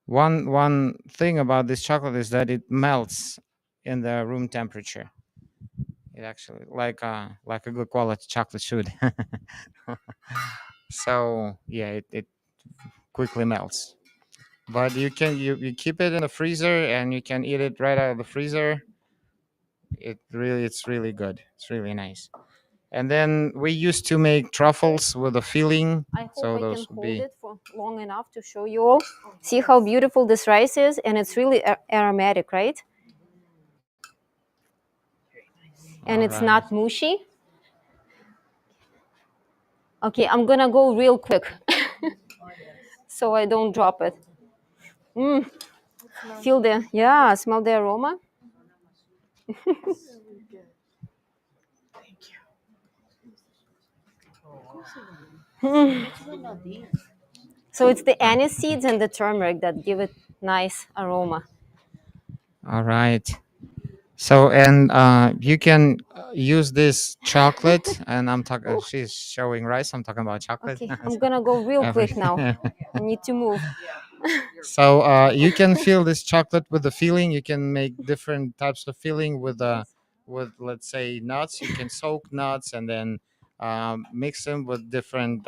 One thing about this chocolate is that it melts in the room temperature. It actually like a good quality chocolate should. So yeah, it quickly melts. But you keep it in the freezer and you can eat it right out of the freezer. It's really good. It's really nice. And then we used to make truffles with a filling. I hope So I can those would hold be. it for long enough to show you all. See how beautiful this rice is, and it's really aromatic, right? And it's Alright. not mushy. Okay, I'm gonna go real quick so I don't drop it. Smell the aroma. So it's the anise seeds and the turmeric that give it nice aroma. All right. So, and you can use this chocolate, and I'm talking. Oh, She's showing rice. I'm talking about chocolate. okay, I'm gonna go real quick now. I need to move. So you can fill this chocolate with the filling. You can make different types of filling with let's say nuts. You can soak nuts and then mix them with different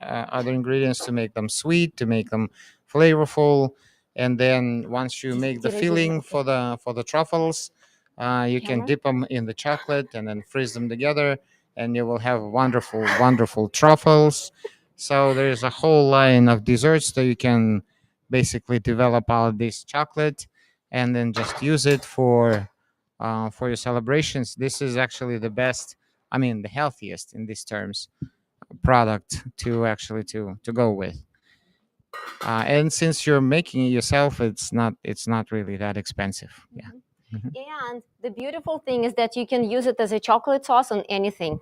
other ingredients to make them sweet, to make them flavorful. And then once you make the filling for the truffles, you can Camera? dip them in the chocolate and then freeze them together, and you will have wonderful, wonderful truffles. So there's a whole line of desserts that you can basically develop out of this chocolate, and then just use it for your celebrations. This is actually the best. I mean, the healthiest in these terms product to actually to go with. And since you're making it yourself, it's not really that expensive. Yeah. Mhm. And the beautiful thing is that you can use it as a chocolate sauce on anything.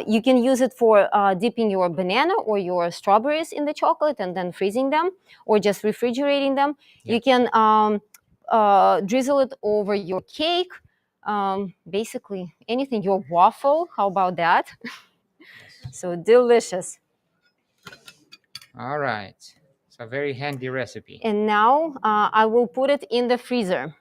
You can use it for dipping your banana or your strawberries in the chocolate and then freezing them, or just refrigerating them. You Yes. can drizzle it over your cake, basically anything. Your waffle, how about that? So delicious. All right. It's a very handy recipe. And now I will put it in the freezer.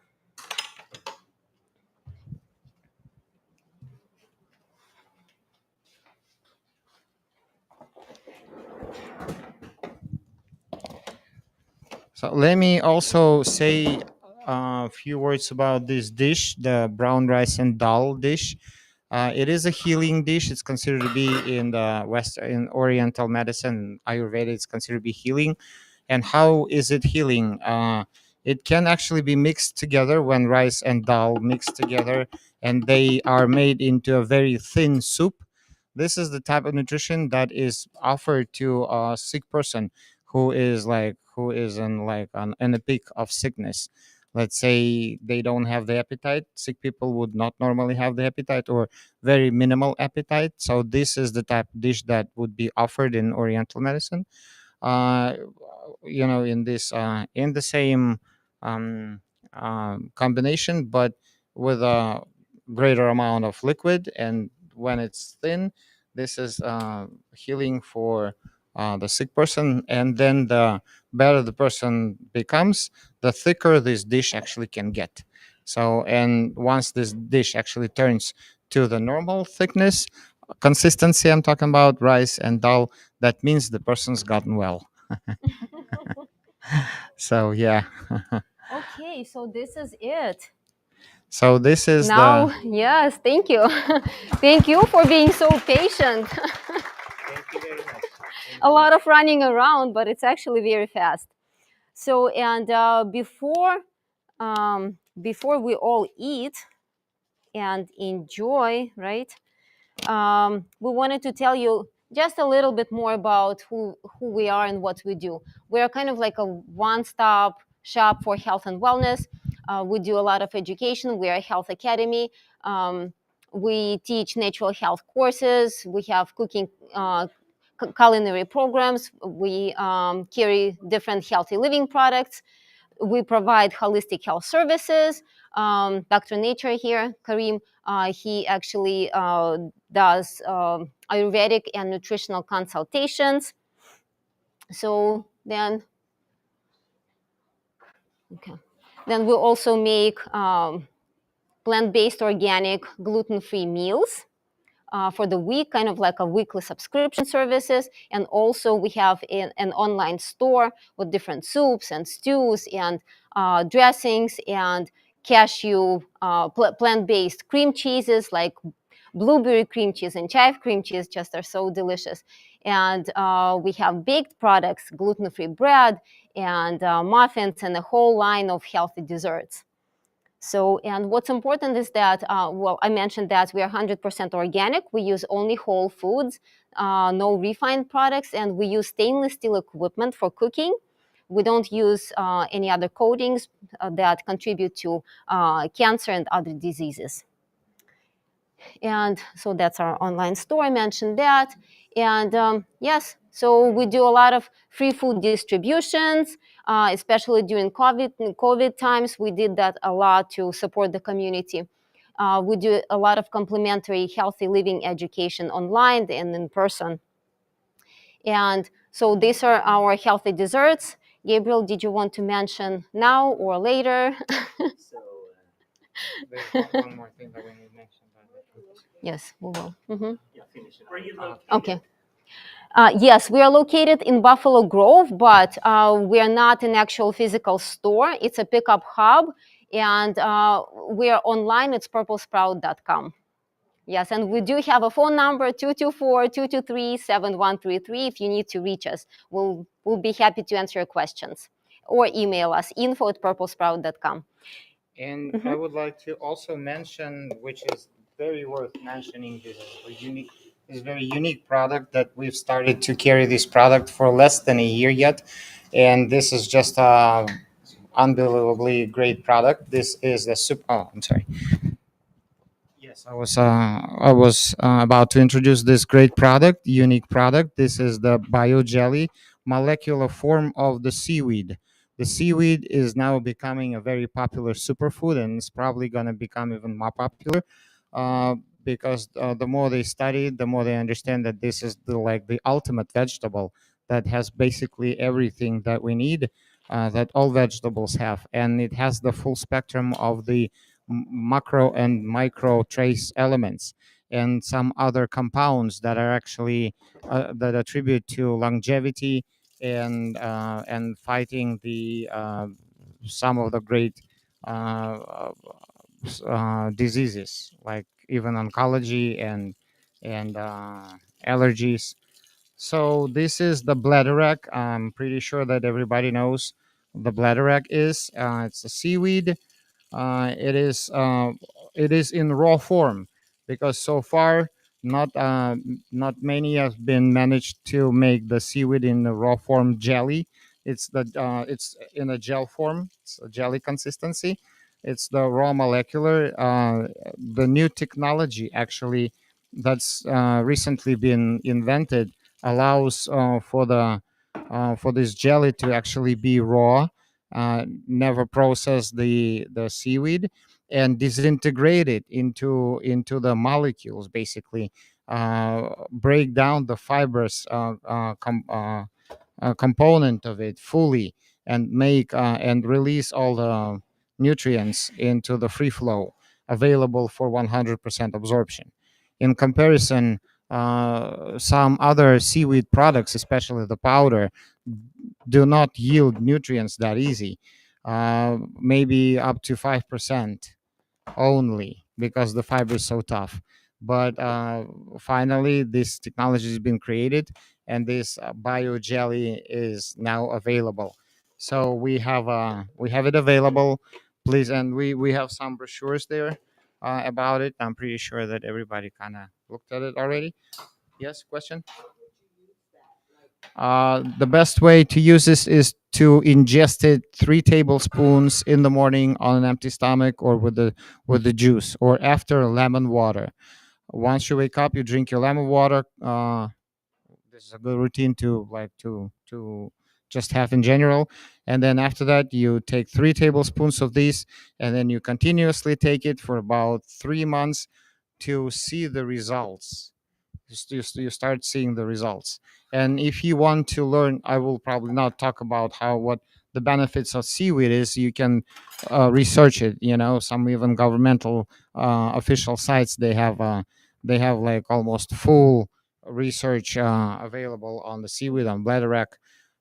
So let me also say a few words about this dish, the brown rice and dal dish. It is a healing dish. It's considered to be in the West in Oriental medicine, Ayurveda. It's considered to be healing. And how is it healing? It can actually be mixed together when rice and dal mix together, and they are made into a very thin soup. This is the type of nutrition that is offered to a sick person who is in a peak of sickness. Let's say they don't have the appetite. Sick people would not normally have the appetite or very minimal appetite. So this is the type of dish that would be offered in Oriental medicine. uh, in the same um, combination, but with a greater amount of liquid. And when it's thin, this is healing for the sick person. And then the better the person becomes, the thicker this dish actually can get. So, and once this dish actually turns to the normal thickness, consistency, I'm talking about rice and dal, that means the person's gotten well. So yeah. Okay, so this is it. So this is Now, the. yes, thank you. Thank you for being so patient. Thank you very much. A lot of running around, but it's actually very fast. So, and before we all eat and enjoy, right? We wanted to tell you just a little bit more about who we are and what we do. We are kind of like a one-stop shop for health and wellness. We do a lot of education. We are a health academy. We teach natural health courses. We have cooking culinary programs. We carry different healthy living products. We provide holistic health services. Dr. Nature here, Karim, he actually does Ayurvedic and nutritional consultations. So then, okay. Then we also make plant-based, organic, gluten-free meals for the week, kind of like a weekly subscription services. And also we have an online store with different soups and stews and dressings and cashew plant-based cream cheeses like blueberry cream cheese and chive cream cheese, just are so delicious. And we have baked products, gluten-free bread and muffins and a whole line of healthy desserts. So, and what's important is that, well, I mentioned that we are 100% organic. We use only whole foods, no refined products, and we use stainless steel equipment for cooking. We don't use any other coatings that contribute to cancer and other diseases. And so that's our online store. I mentioned that. And yes, so we do a lot of free food distributions, especially during COVID times. We did that a lot to support the community. We do a lot of complimentary healthy living education online and in person. And so these are our healthy desserts. Gabriel, did you want to mention now or later? There's one more thing that we need to mention. Yes, we will. Mhm. Where you located? Okay. Yes, we are located in Buffalo Grove, but we are not an actual physical store. It's a pickup hub, and we are online. It's purplesprout.com. Yes, and we do have a phone number, 224-223-7133, if you need to reach us. We'll be happy to answer your questions. Or email us, info@purplesprout.com. And I would like to also mention, which is very worth mentioning, this is a unique, this very unique product that we've started to carry this product for less than a year yet, and this is just a unbelievably great product. This is the super. Oh, I'm sorry. Yes, I was about to introduce this great product, unique product. This is the bio jelly, molecular form of the seaweed. The seaweed is now becoming a very popular superfood, and it's probably going to become even more popular, uh, because the more they study it, the more they understand that this is the ultimate vegetable that has basically everything that we need, that all vegetables have, and it has the full spectrum of the macro and micro trace elements and some other compounds that are actually that attribute to longevity and fighting the some of the great uh, diseases like even oncology and allergies. So this is the bladderwrack. I'm pretty sure that everybody knows the bladderwrack is. It's a seaweed. It is in raw form because so far not many have been managed to make the seaweed in the raw form jelly. It's in a gel form. It's a jelly consistency. It's the raw molecular. The new technology actually that's recently been invented allows for this jelly to actually be raw, never process the seaweed and disintegrate it into the molecules, basically break down the fibrous component of it fully and make and release all the nutrients into the free flow available for 100% absorption. In comparison, some other seaweed products, especially the powder, do not yield nutrients that easy, maybe up to 5% only because the fiber is so tough. But finally, this technology has been created, and this bio jelly is now available. So we have it available, please, and we have some brochures there about it. I'm pretty sure that everybody kind of looked at it already. Yes, question. The best way to use this is to ingest it 3 tablespoons in the morning on an empty stomach or with the juice or after lemon water. Once you wake up, you drink your lemon water. This is a good routine to to just have in general. And then after that, you take 3 tablespoons of these, and then you continuously take it for about 3 months to see the results. You start seeing the results. And if you want to learn, I will probably not talk about how what the benefits of seaweed is. You can research it. Some even governmental official sites, they have like almost full research available on the seaweed on bladderwrack.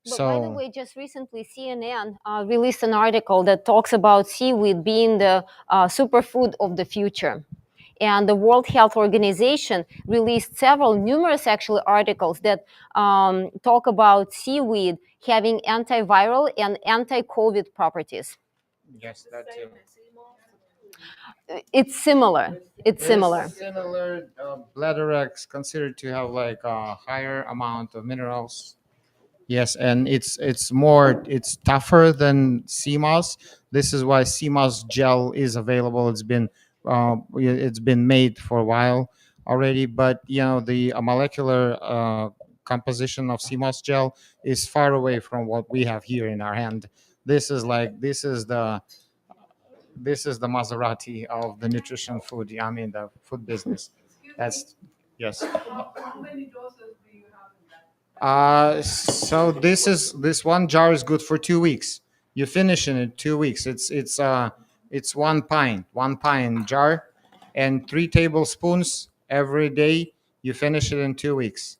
But by the So way, just recently, CNN released an article that talks about seaweed being the superfood of the future. And the World Health Organization released numerous actually articles that talk about seaweed having antiviral and anti-COVID properties. yes, that too. It's similar. It's It is similar. similar. Bladderwrack's considered to have like a higher amount of minerals. Yes, and it's tougher than sea moss. This is why sea moss gel is available. It's been it's been made for a while already, but the molecular composition of CMOS gel is far away from what we have here in our hand. This is the Maserati of the nutrition food. I mean, the food business. That's yes. So this one jar is good for 2 weeks. You finish in 2 weeks. It's one pint jar, and 3 tablespoons every day. You finish it in 2 weeks.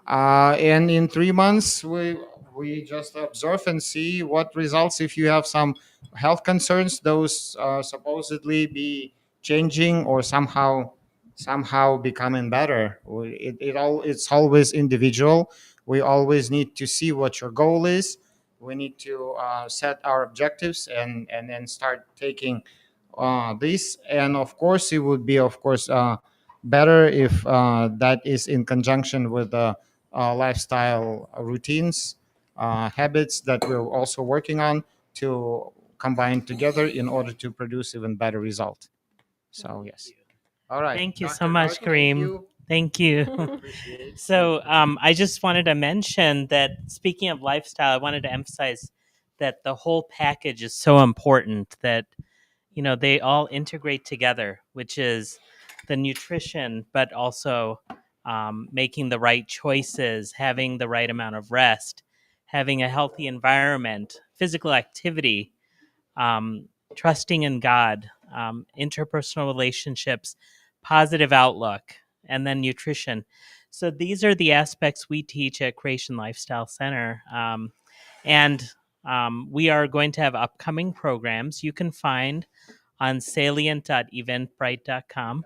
And in 3 months, we just observe and see what results. If you have some health concerns, those supposedly be changing or somehow becoming better. It's always individual. We always need to see what your goal is. We need to set our objectives and then start taking this. And of course, it would be, of course, better if that is in conjunction with the lifestyle routines, habits that we're also working on to combine together in order to produce even better result. So yes. All right. Thank you so Dr. much, Garg, thank Kareem. you. Thank you. Appreciate. So I just wanted to mention that, speaking of lifestyle, I wanted to emphasize that the whole package is so important, that they all integrate together, which is the nutrition, but also making the right choices, having the right amount of rest, having a healthy environment, physical activity, um, trusting in God, interpersonal relationships, positive outlook, and then nutrition. So these are the aspects we teach at Creation Lifestyle Center. And we are going to have upcoming programs you can find on salient.eventbrite.com.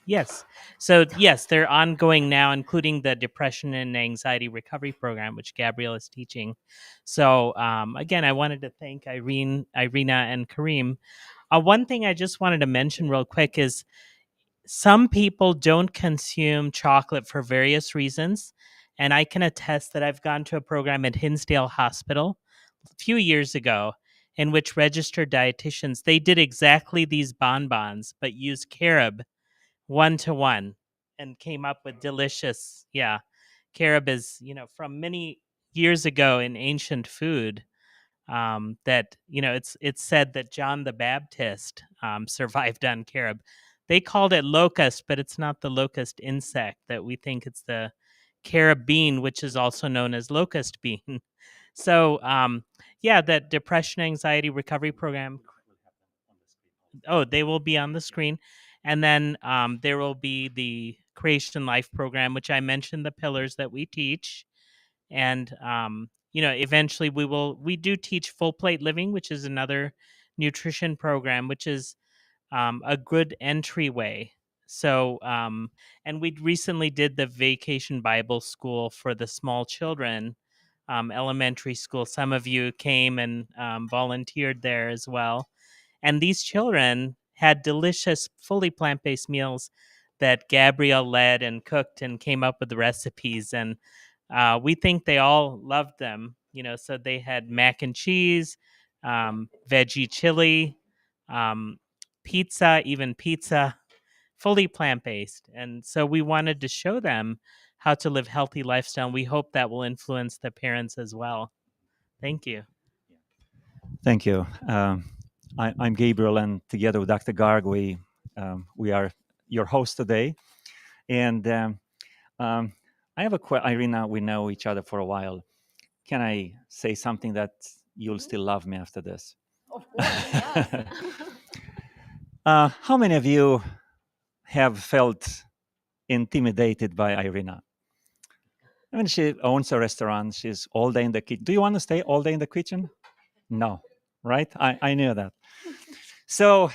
Yes. So, yes, they're ongoing now, including the Depression and Anxiety Recovery Program, which Gabrielle is teaching. So, again, I wanted to thank Irina, and Kareem. One thing I just wanted to mention real quick is some people don't consume chocolate for various reasons. And I can attest that I've gone to a program at Hinsdale Hospital a few years ago in which registered dietitians, they did exactly these bonbons, but used carob 1 to 1 and came up with delicious. Yeah, carob is, from many years ago in ancient food. That it's said that John the Baptist survived on carob. They called it locust, but it's not the locust insect that we think. It's the carob bean, which is also known as locust bean. So, yeah, that depression anxiety recovery program. Oh, they will be on the screen. And then there will be the Creation Life program, which I mentioned, the pillars that we teach. And eventually we do teach full plate living, which is another nutrition program, which is a good entryway. So and we recently did the Vacation Bible School for the small children, elementary school. Some of you came and volunteered there as well. And these children had delicious, fully plant based meals that Gabrielle led and cooked and came up with the recipes. And we think they all loved them. So they had mac and cheese, veggie chili, um, pizza, even pizza, fully plant based. And so we wanted to show them how to live healthy lifestyle. And we hope that will influence the parents as well. Thank you. Thank you. I'm Gabriel, and together with Dr. Garg, we are your host today. And I have a question. Irina, we know each other for a while. Can I say something that you'll still love me after this? Of course, yes. How many of you have felt intimidated by Irina? I mean, she owns a restaurant. She's all day in the kitchen. Do you want to stay all day in the kitchen? No, right? I knew that. So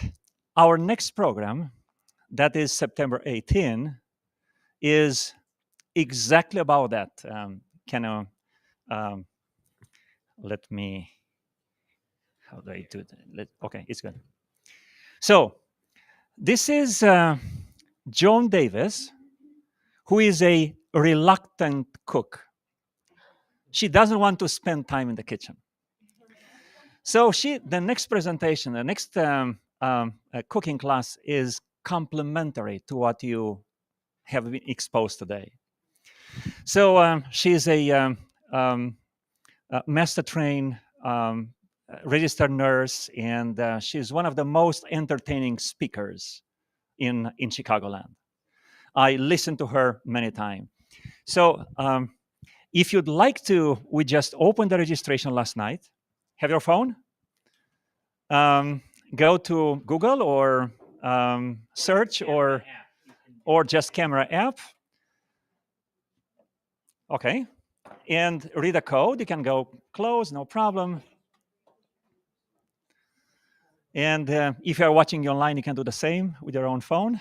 our next program, that is September 18, is exactly about that. Let me, how do I do that? Okay, it's good. So this is Joan Davis, who is a reluctant cook. She doesn't want to spend time in the kitchen. So the next presentation, the next cooking class is complementary to what you have been exposed today. So she's a master-trained registered nurse, and she's one of the most entertaining speakers in Chicagoland. I listened to her many times. So if you'd like to, we just opened the registration last night. Have your phone? Go to Google or search or just camera app. Okay. And read a code. You can go close, no problem. And if you're watching online, you can do the same with your own phone.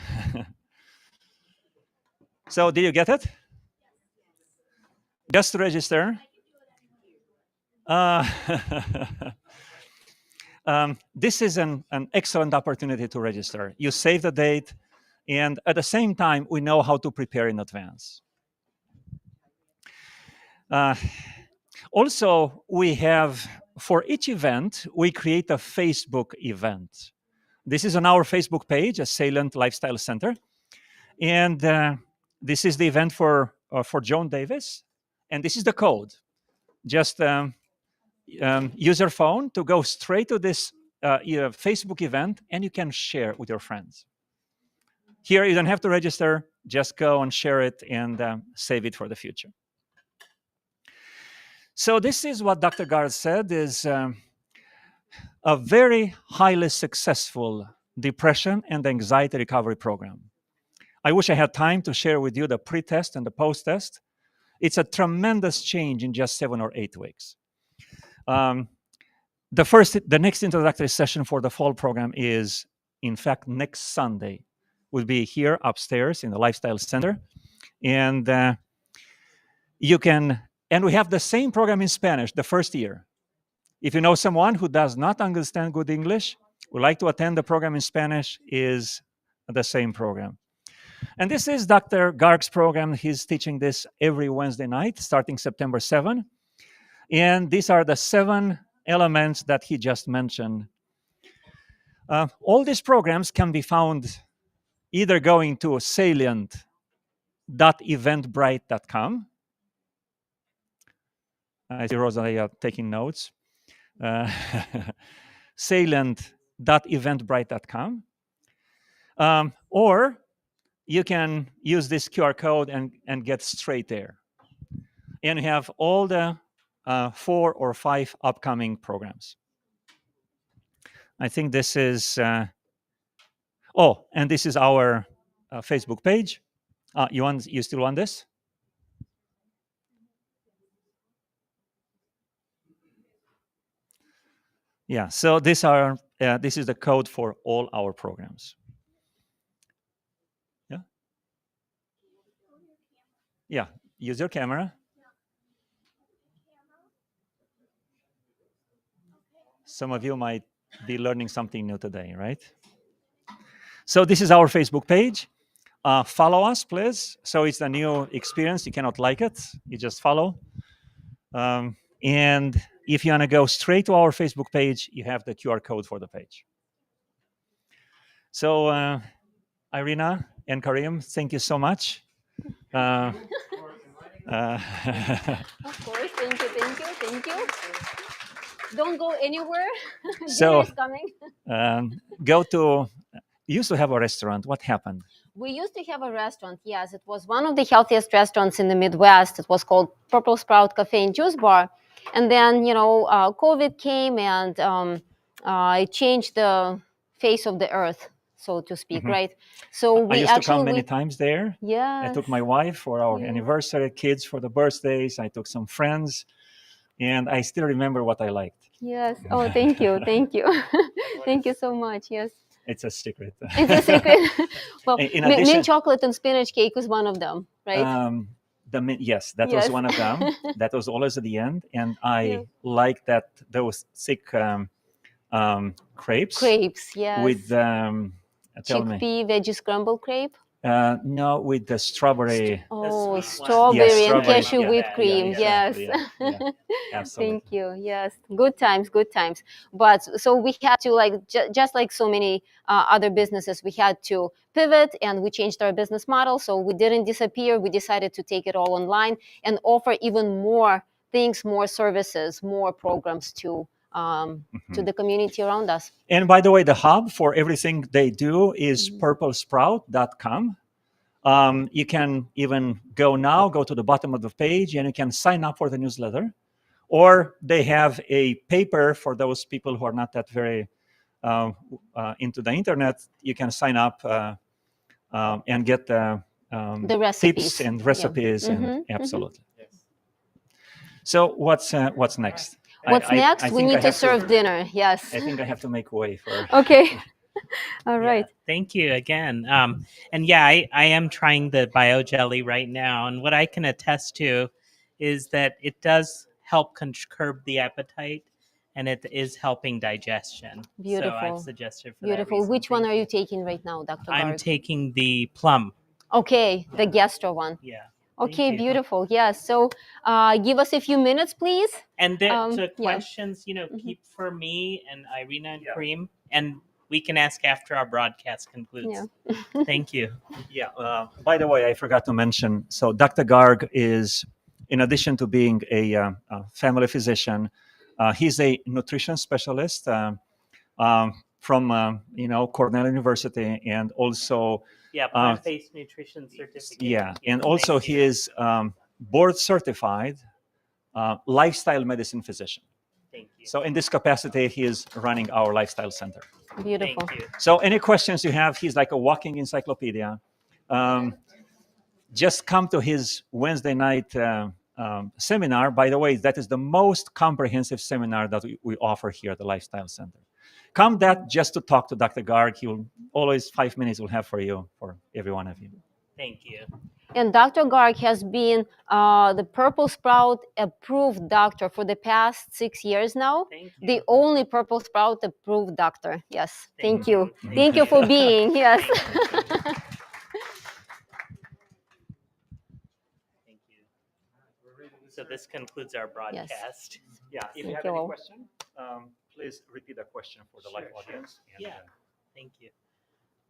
So did you get it? Just register. This is an excellent opportunity to register. You save the date, and at the same time, we know how to prepare in advance. Also, we have, for each event, we create a Facebook event. This is on our Facebook page, a Salient Lifestyle Center. And this is the event for Joan Davis. And this is the code. Just use your phone to go straight to this Facebook event, and you can share with your friends. Here, you don't have to register. Just go and share it and save it for the future. So this is what Dr. Gard said is a very highly successful depression and anxiety recovery program. I wish I had time to share with you the pre-test and the post-test. It's a tremendous change in just 7 or 8 weeks. The next introductory session for the fall program is, in fact, next Sunday. Will be here upstairs in the Lifestyle Center. And and we have the same program in Spanish the first year. If you know someone who does not understand good English, would like to attend the program in Spanish, is the same program. And this is Dr. Garg's program. He's teaching this every Wednesday night, starting September 7. And these are the 7 elements that he just mentioned. All these programs can be found either going to salient.eventbrite.com. I see Rosalia taking notes. Salient.eventbrite.com. Or you can use this QR code and get straight there. And you have all the 4 or 5 upcoming programs. I think this is, and this is our Facebook page. You still want this? Yeah, so this is the code for all our programs. Yeah? Yeah, use your camera. Some of you might be learning something new today, right? So this is our Facebook page. Follow us, please. So it's a new experience. You cannot like it. You just follow. And if you want to go straight to our Facebook page, you have the QR code for the page. So Irina and Karim, thank you so much. Of course, thank you. Don't go anywhere. So, Dinner is coming. You used to have a restaurant. What happened? We used to have a restaurant, yes. It was one of the healthiest restaurants in the Midwest. It was called Purple Sprout Cafe and Juice Bar. And then, COVID came and it changed the face of the earth, so to speak, right? So I used to come many times there. Yeah. I took my wife for our anniversary, kids for the birthdays. I took some friends. And I still remember what I liked. Yes. Oh, thank you. Thank you. Thank you so much. Yes. It's a secret. It's a secret. Well, in addition, mint chocolate and spinach cake was one of them, right? Yes, that was one of them. That was always at the end. And I like that those thick crepes. Crepes, yes. With, chickpea veggie scramble crepe. No, with the strawberry. Oh, sweet one. strawberry Yes, and strawberry. cashew Yeah, whipped yeah, cream. Yes. exactly. Yeah, absolutely. Thank you. Yes, good times, good times. But so we had to like just like so many other businesses, we had to pivot and we changed our business model. So we didn't disappear. We decided to take it all online and offer even more things, more services, more programs to the community around us. And by the way, the hub for everything they do is purplesprout.com. You can even go to the bottom of the page, and you can sign up for the newsletter. Or they have a paper for those people who are not that very into the internet. You can sign up and get The recipes. tips and recipes, Yeah. and absolutely. So what's next? What's next? I We think need I to have serve dinner. Yes. I think I have to make way for. Okay. All Yeah, right. thank you again. And yeah, I am trying the bio jelly right now, and what I can attest to is that it does help curb the appetite, and it is helping digestion. So Beautiful. I've suggested for Beautiful. that reason. Which one Thank are you taking right now, Dr. I'm Garg? taking the plum. Okay, the gastro one. Yeah. Okay, you. beautiful. Yes. So give us a few minutes, please. And the Yeah. questions, keep for me and Irina and Kareem, and we can ask after our broadcast concludes. Yeah. Thank you. Yeah. By the way, I forgot to mention. So Dr. Garg is, in addition to being a family physician, he's a nutrition specialist from Cornell University, and also Yeah, plant-based nutrition certificate. yeah, and also thank he you. is board certified lifestyle medicine physician. Thank you. So in this capacity, he is running our lifestyle center. Beautiful. Thank you. So any questions you have, he's like a walking encyclopedia. Just come to his Wednesday night seminar. By the way, that is the most comprehensive seminar that we offer here at the Lifestyle Center. Come that just to talk to Dr. Garg. He will always 5 minutes will have for you, for every one of you. Thank you. And Dr. Garg has been the Purple Sprout approved doctor for the past 6 years now. Thank you. The only Purple Sprout approved doctor. Yes. Thank you. Thank Thank you for being. Yes. Thank you. So this concludes our broadcast. Yeah, if you Thank have you any all. question, please repeat the question for the live audience. And, Yeah. Thank you.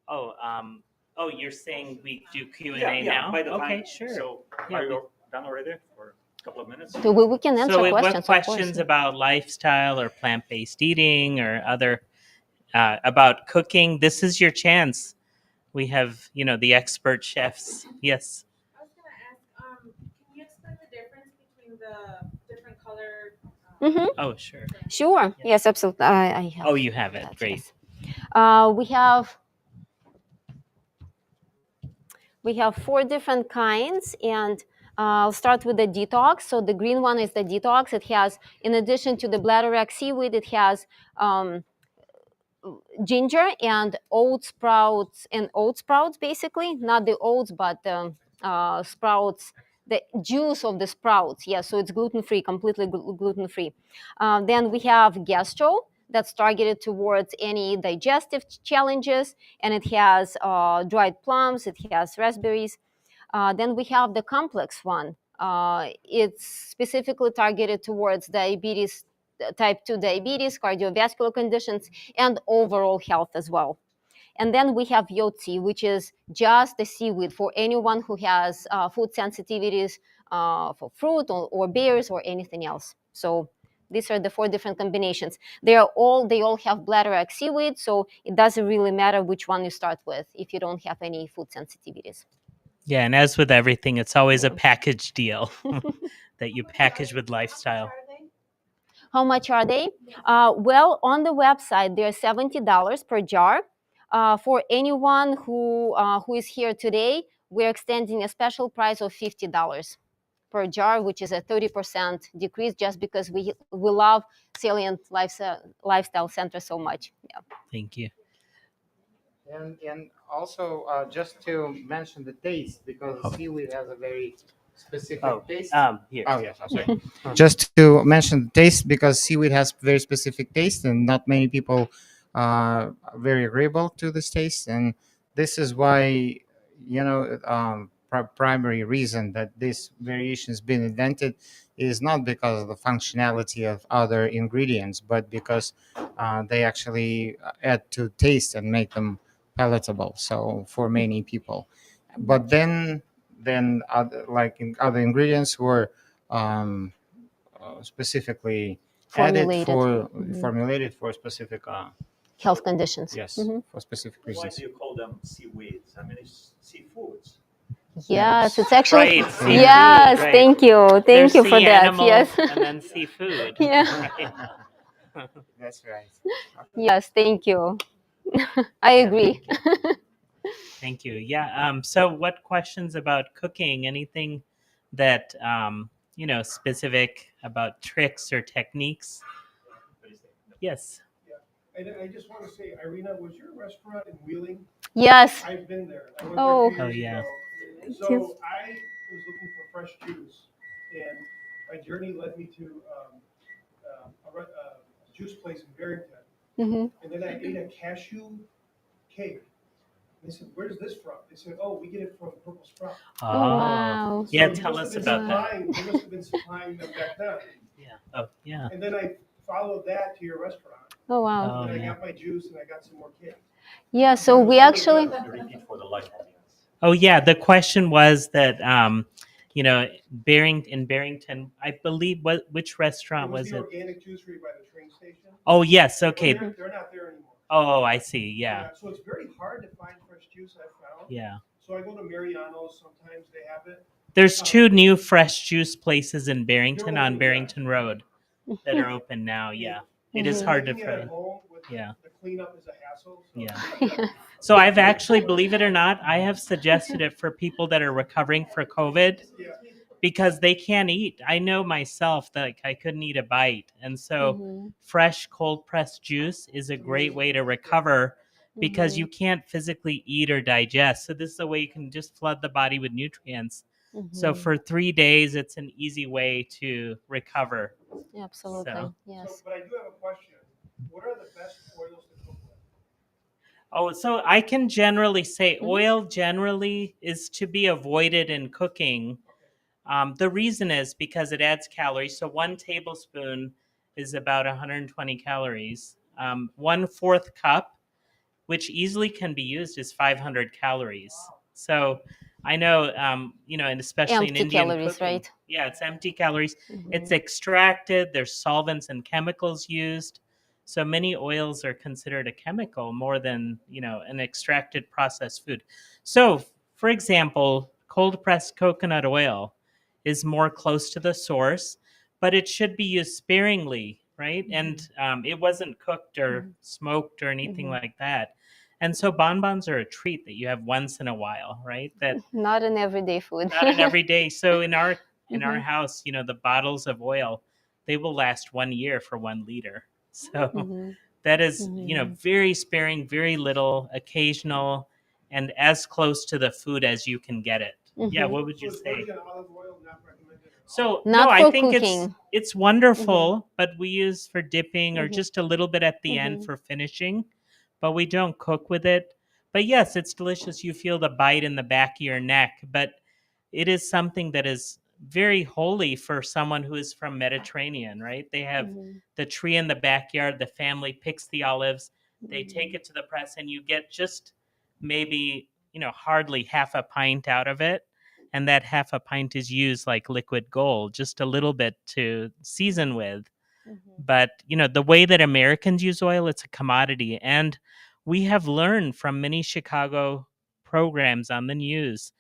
Oh, you're saying we do Q&A yeah, now? by the Okay, time. sure. So Yeah, are you done already for a couple of minutes? So we can answer So questions. what questions about lifestyle or plant-based eating or other about cooking? This is your chance. We have, the expert chefs. Yes. I was gonna ask, can you explain the difference between the different colored? Oh, sure. Sure. Yes, absolutely. I have. Oh, you have it. that, Great. yes. We have 4 different kinds, and I'll start with the detox. So the green one is the detox. It has, in addition to the bladderwrack seaweed, it has ginger and oat sprouts, basically, not the oats, but the sprouts, the juice of the sprouts. Yeah, so it's gluten-free, completely gluten-free. Then we have gastro, that's targeted towards any digestive challenges, and it has dried plums, it has raspberries. Then we have the complex one. It's specifically targeted towards diabetes, type 2 diabetes, cardiovascular conditions, and overall health as well. And then we have Yotzi, which is just the seaweed for anyone who has food sensitivities for fruit or berries or anything else. So these are the 4 different combinations. They all have bladderwrack seaweed, so it doesn't really matter which one you start with if you don't have any food sensitivities. Yeah, and as with everything, it's always a package deal that you package with lifestyle. How much are they? Well, on the website, they're $70 per jar. For anyone who is here today, we're extending a special price of $50 per jar, which is a 30% decrease, just because we love Salient Lifestyle Center so much. Yeah. Thank you. And also, just to mention the taste, because seaweed has a very specific taste. Here. Oh, yes, I'm sorry. Just to mention the taste, because seaweed has very specific taste, and not many people are very agreeable to this taste. And this is why primary reason that this variation has been invented is not because of the functionality of other ingredients, but because they actually add to taste and make them palatable. So for many people, but then other, like in other ingredients were um, specifically added Formulated. for Mhm. formulated for specific Health conditions. yes, Mhm. for specific Why reasons. do you call them seaweeds? I mean, it's seafoods. Yes, it's actually. Right, seafood. Yes, Right. thank you. There's Thank you for sea that. animals Yes. and then seafood. Yeah. Right. That's right. Yes, thank you. I Yeah, agree. thank you. Thank you. Yeah. So, what questions about cooking? Anything that specific about tricks or techniques? Yes. And I just want to say, Irina, was your restaurant in Wheeling? Yes. I've been there. I went Oh. there a Oh few years yeah. ago. So I was looking for fresh juice, and my journey led me to a juice place in Barrington. Hmm. And then I ate a cashew cake. And they said, "Where's this from?" They said, "Oh, we get it from Purple Sprout." Oh, wow. Yeah, So tell us about that. They must have been supplying them back then. Yeah. Oh yeah. And then I followed that to your restaurant. Oh, wow. Oh And then I yeah. got my juice and I got some more cake. Yeah, so we actually. Repeat for the live audience. Oh yeah. The question was that Barrington. I believe which It restaurant was was the it? organic juicery by the train station. Oh yes. Well, Okay. they're not there anymore. Oh, I see. Yeah. So it's very hard to find fresh juice, I've found. Yeah. So I go to Mariano's, sometimes they have it. There's two new fresh juice places in Barrington They're on open, Barrington Road that are open now. Yeah. It is Mhm. hard to Making it at find. home with Yeah. the cleanup is a hassle. So Yeah. So I've actually, believe it or not, I have suggested it for people that are recovering for COVID yeah. because they can't eat. I know myself that like, I couldn't eat a bite. And so Mhm. fresh cold pressed juice is a great way to recover because Mhm. you can't physically eat or digest. So this is a way you can just flood the body with nutrients. So Mhm. for 3 days, it's an easy way to recover. Absolutely. So- Yes. But I do have a question. What are the best oils to cook with? Oh, so I can generally say Mhm. oil generally is to be avoided in cooking. The reason is because it adds calories. So 1 tablespoon is about 120 calories. 1/4 cup, which easily can be used, is 500 calories. So I know, and especially in Empty Indian calories, cooking, right? yeah, it's empty calories. It's Mhm. extracted. There's solvents and chemicals used. So many oils are considered a chemical more than an extracted processed food. So, for example, cold pressed coconut oil is more close to the source, but it should be used sparingly, right? And it wasn't cooked or smoked or anything Mhm. like that. And so bonbons are a treat that you have once in a while, right? That Not an everyday food. not an everyday. So in our Mhm. house, the bottles of oil, they will last 1 year for 1 liter. So Mhm. that is, Mhm. very sparing, very little, occasional, and as close to the food as you can get it. Yeah, Mhm. what would So you is say? virgin olive oil not recommended at all? So no, Not I for think it's cooking. it's wonderful, but we use for dipping or Mhm. just a little bit at the end Mhm. for finishing, but we don't cook with it. But yes, it's delicious. You feel the bite in the back of your neck, but it is something that is very holy for someone who is from Mediterranean, right? They have Mhm. the tree in the backyard, the family picks the olives, they take Mhm. it to the press and you get just maybe, hardly half a pint out of it, and that half a pint is used like liquid gold, just a little bit to season with. Mhm. But the way that Americans use oil, it's a commodity, and we have learned from many Chicago programs on the news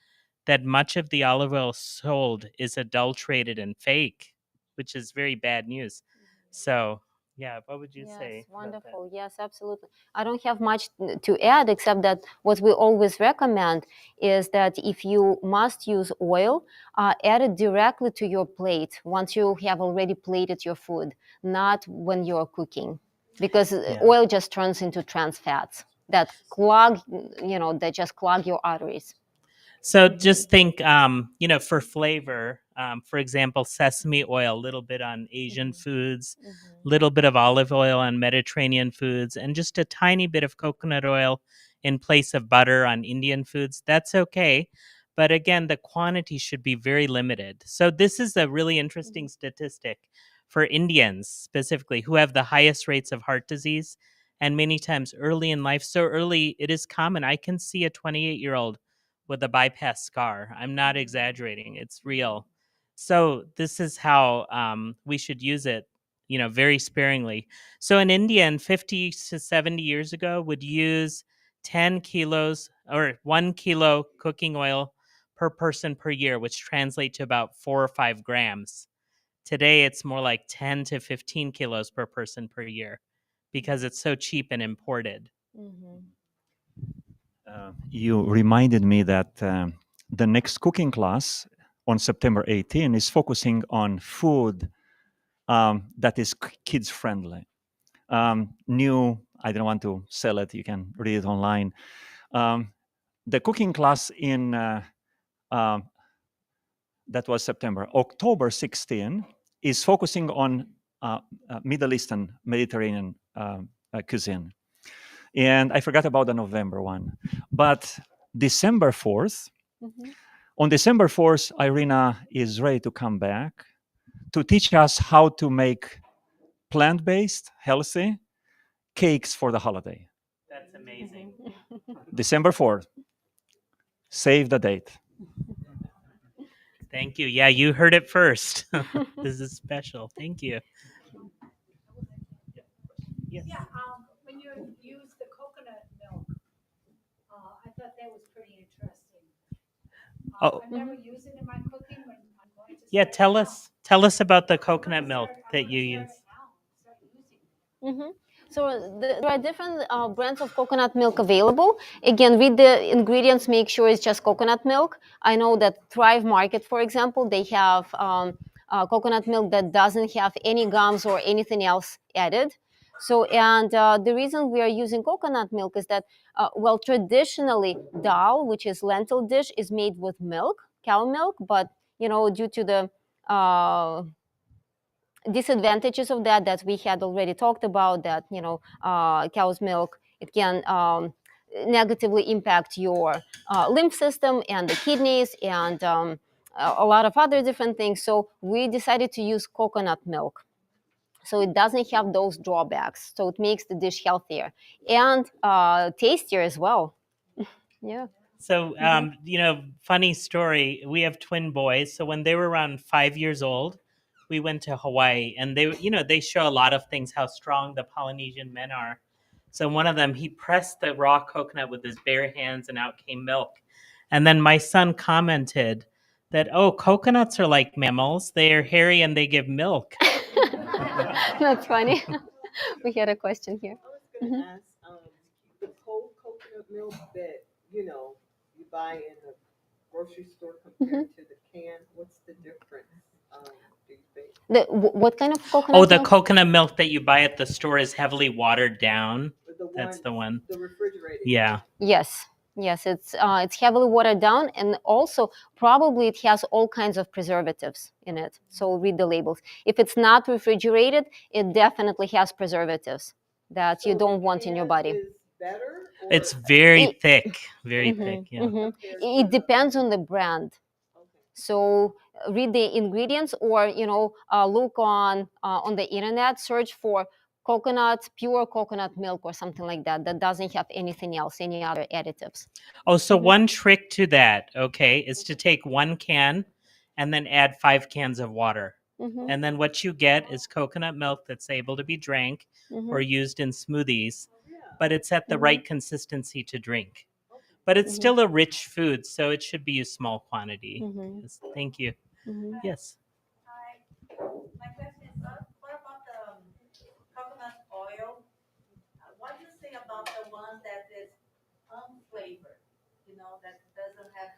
that much of the olive oil sold is adulterated and fake, which is very bad news. So yeah, what would you Yes, say about that? wonderful. Yes, absolutely. I don't have much to add except that what we always recommend is that if you must use oil, add it directly to your plate once you have already plated your food, not when you're cooking, because Yeah. oil just turns into trans fats that clog, that just clog your arteries. So just think, for flavor, for example, sesame oil, a little bit on Asian foods, little bit of olive oil on Mediterranean foods, and just a tiny bit of coconut oil in place of butter on Indian foods, that's okay. But again, the quantity should be very limited. So this is a really interesting statistic for Indians specifically, who have the highest rates of heart disease and many times early in life. So early, it is common. I can see a 28-year-old with a bypass scar. I'm not exaggerating. It's real. So this is how we should use it, very sparingly. So an Indian 50 to 70 years ago would use 10 kilos or 1 kilo cooking oil per person per year, which translates to about 4 or 5 grams. Today, it's more like 10 to 15 kilos per person per year because it's so cheap and imported. You reminded me that the next cooking class on September 18 is focusing on food that is kids friendly. New, I don't want to sell it, you can read it online. The cooking class in that was September. October 16 is focusing on Middle Eastern, Mediterranean cuisine. And I forgot about the November one. But December 4th, on December 4th, Irina is ready to come back to teach us how to make plant-based, healthy cakes for the holiday. That's amazing. December 4th. Save the date. Thank you. Yeah, you heard it first. This is special. Thank you. Yes. Yeah, when you use the coconut milk, I thought that was pretty interesting. Oh. I've never used it in my cooking, but I'm going to. Yeah, start tell us about the coconut I'm milk gonna that you start use. right now, start using it. So there are different brands of coconut milk available. Again, read the ingredients, make sure it's just coconut milk. I know that Thrive Market, for example, they have coconut milk that doesn't have any gums or anything else added. So, and the reason we are using coconut milk is that, well, traditionally dal, which is lentil dish, is made with milk, cow milk, but due to the disadvantages of that we had already talked about, that cow's milk, it can negatively impact your lymph system and the kidneys and a lot of other different things. So we decided to use coconut milk, so it doesn't have those drawbacks, so it makes the dish healthier and tastier as well. Yeah. So, funny story. We have twin boys. So when they were around 5 years old, we went to Hawaii, and they show a lot of things how strong the Polynesian men are. So one of them, he pressed the raw coconut with his bare hands, and out came milk. And then my son commented that, oh, coconuts are like mammals. They are hairy and they give milk. That's funny. We had a question here. I was going to ask, the cold coconut milk that you buy in the grocery store compared to the can, what's the difference? Do you think? What kind of coconut Oh, the milk? coconut milk that you buy at the store is heavily watered down. That's the one. The refrigerated. Yeah. Yes, it's heavily watered down, and also probably it has all kinds of preservatives in it. So read the labels. If it's not refrigerated, it definitely has preservatives that you don't want in your body. Is better, or It's very It- thick, very thick. Yeah. It depends on the brand. Okay. So read the ingredients, or look on the internet, search for pure coconut milk or something like that doesn't have anything else, any other additives. Oh, so one trick to that, okay, is to take 1 can and then add 5 cans of water. And then what you get is coconut milk that's able to be drank or used in smoothies, but it's at the right consistency to drink. But it's still a rich food, so it should be a small quantity. Yes, thank you. Yes. Hi. My question is, what about the coconut oil? What do you say about the one that is unflavored? That doesn't have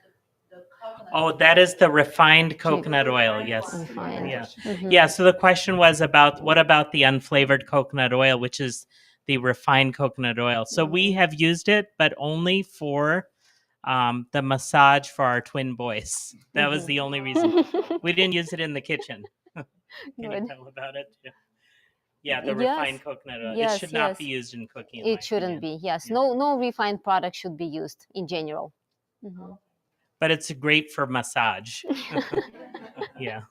the coconut. Oh, that is the refined coconut oil. Yes. Refined. Yeah. Yeah. So the question was what about the unflavored coconut oil, which is the refined coconut oil? So we have used it, but only for the massage for our twin boys. That was the only reason. We didn't use it in the kitchen. Can you Good. tell about it? Yeah. Yeah, the Yes. refined coconut oil. It Yes, should not be yes. used in cooking. in It my shouldn't opinion. be. Yes, Yeah. no refined product should be used in general. Mhm. But it's great for massage. Yeah.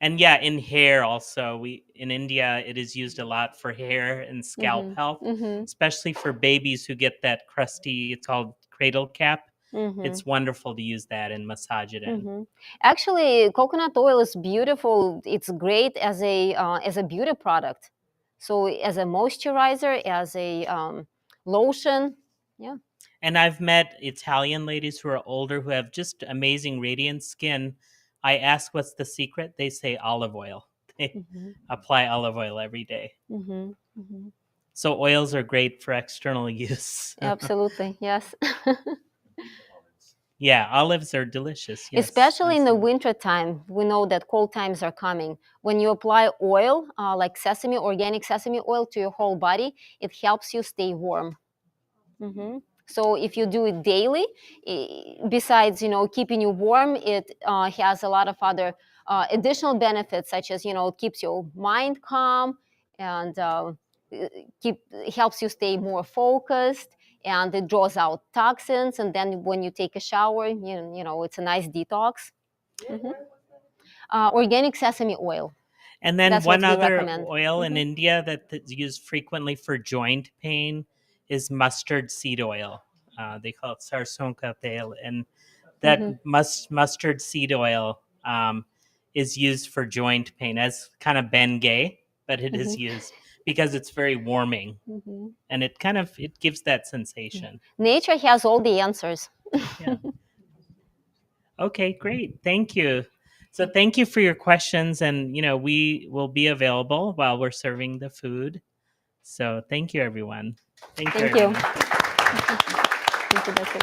And yeah, in hair also. We in India it is used a lot for hair and scalp Mhm. health, Mhm. especially for babies who get that crusty, it's called cradle cap. Mhm. It's wonderful to use that and massage it in. Mhm. Actually, coconut oil is beautiful. It's great as a beauty product. So as a moisturizer, as a lotion. Yeah. And I've met Italian ladies who are older who have just amazing radiant skin. I ask what's the secret? They say olive oil. They Mhm. apply olive oil every day. Mhm. Mhm. So oils are great for external use. Absolutely. Yes. Yeah, olives are delicious. Yes. Especially in the absolutely. winter time, we know that cold times are coming. When you apply oil, like sesame, organic sesame oil, to your whole body, it helps you stay warm. Mhm. So if you do it daily, besides keeping you warm, it has a lot of other additional benefits, such as it keeps your mind calm and keep helps you stay more focused, and it draws out toxins. And then when you take a shower, it's a nice detox. Mhm. Organic sesame oil. And then That's one what we other recommend. oil in Mhm. India that's used frequently for joint pain is mustard seed oil. They call it sarson ka tel, and that Mhm. mustard seed oil is used for joint pain as kind of Bengay, but it is Mhm. used because it's very warming Mhm. and it gives that sensation. Nature has all the answers. Yeah. Okay, great. Thank you. So thank you for your questions, and we will be available while we're serving the food. So thank you, everyone. Thank you, Thank you. Irina. Thank you. That's it.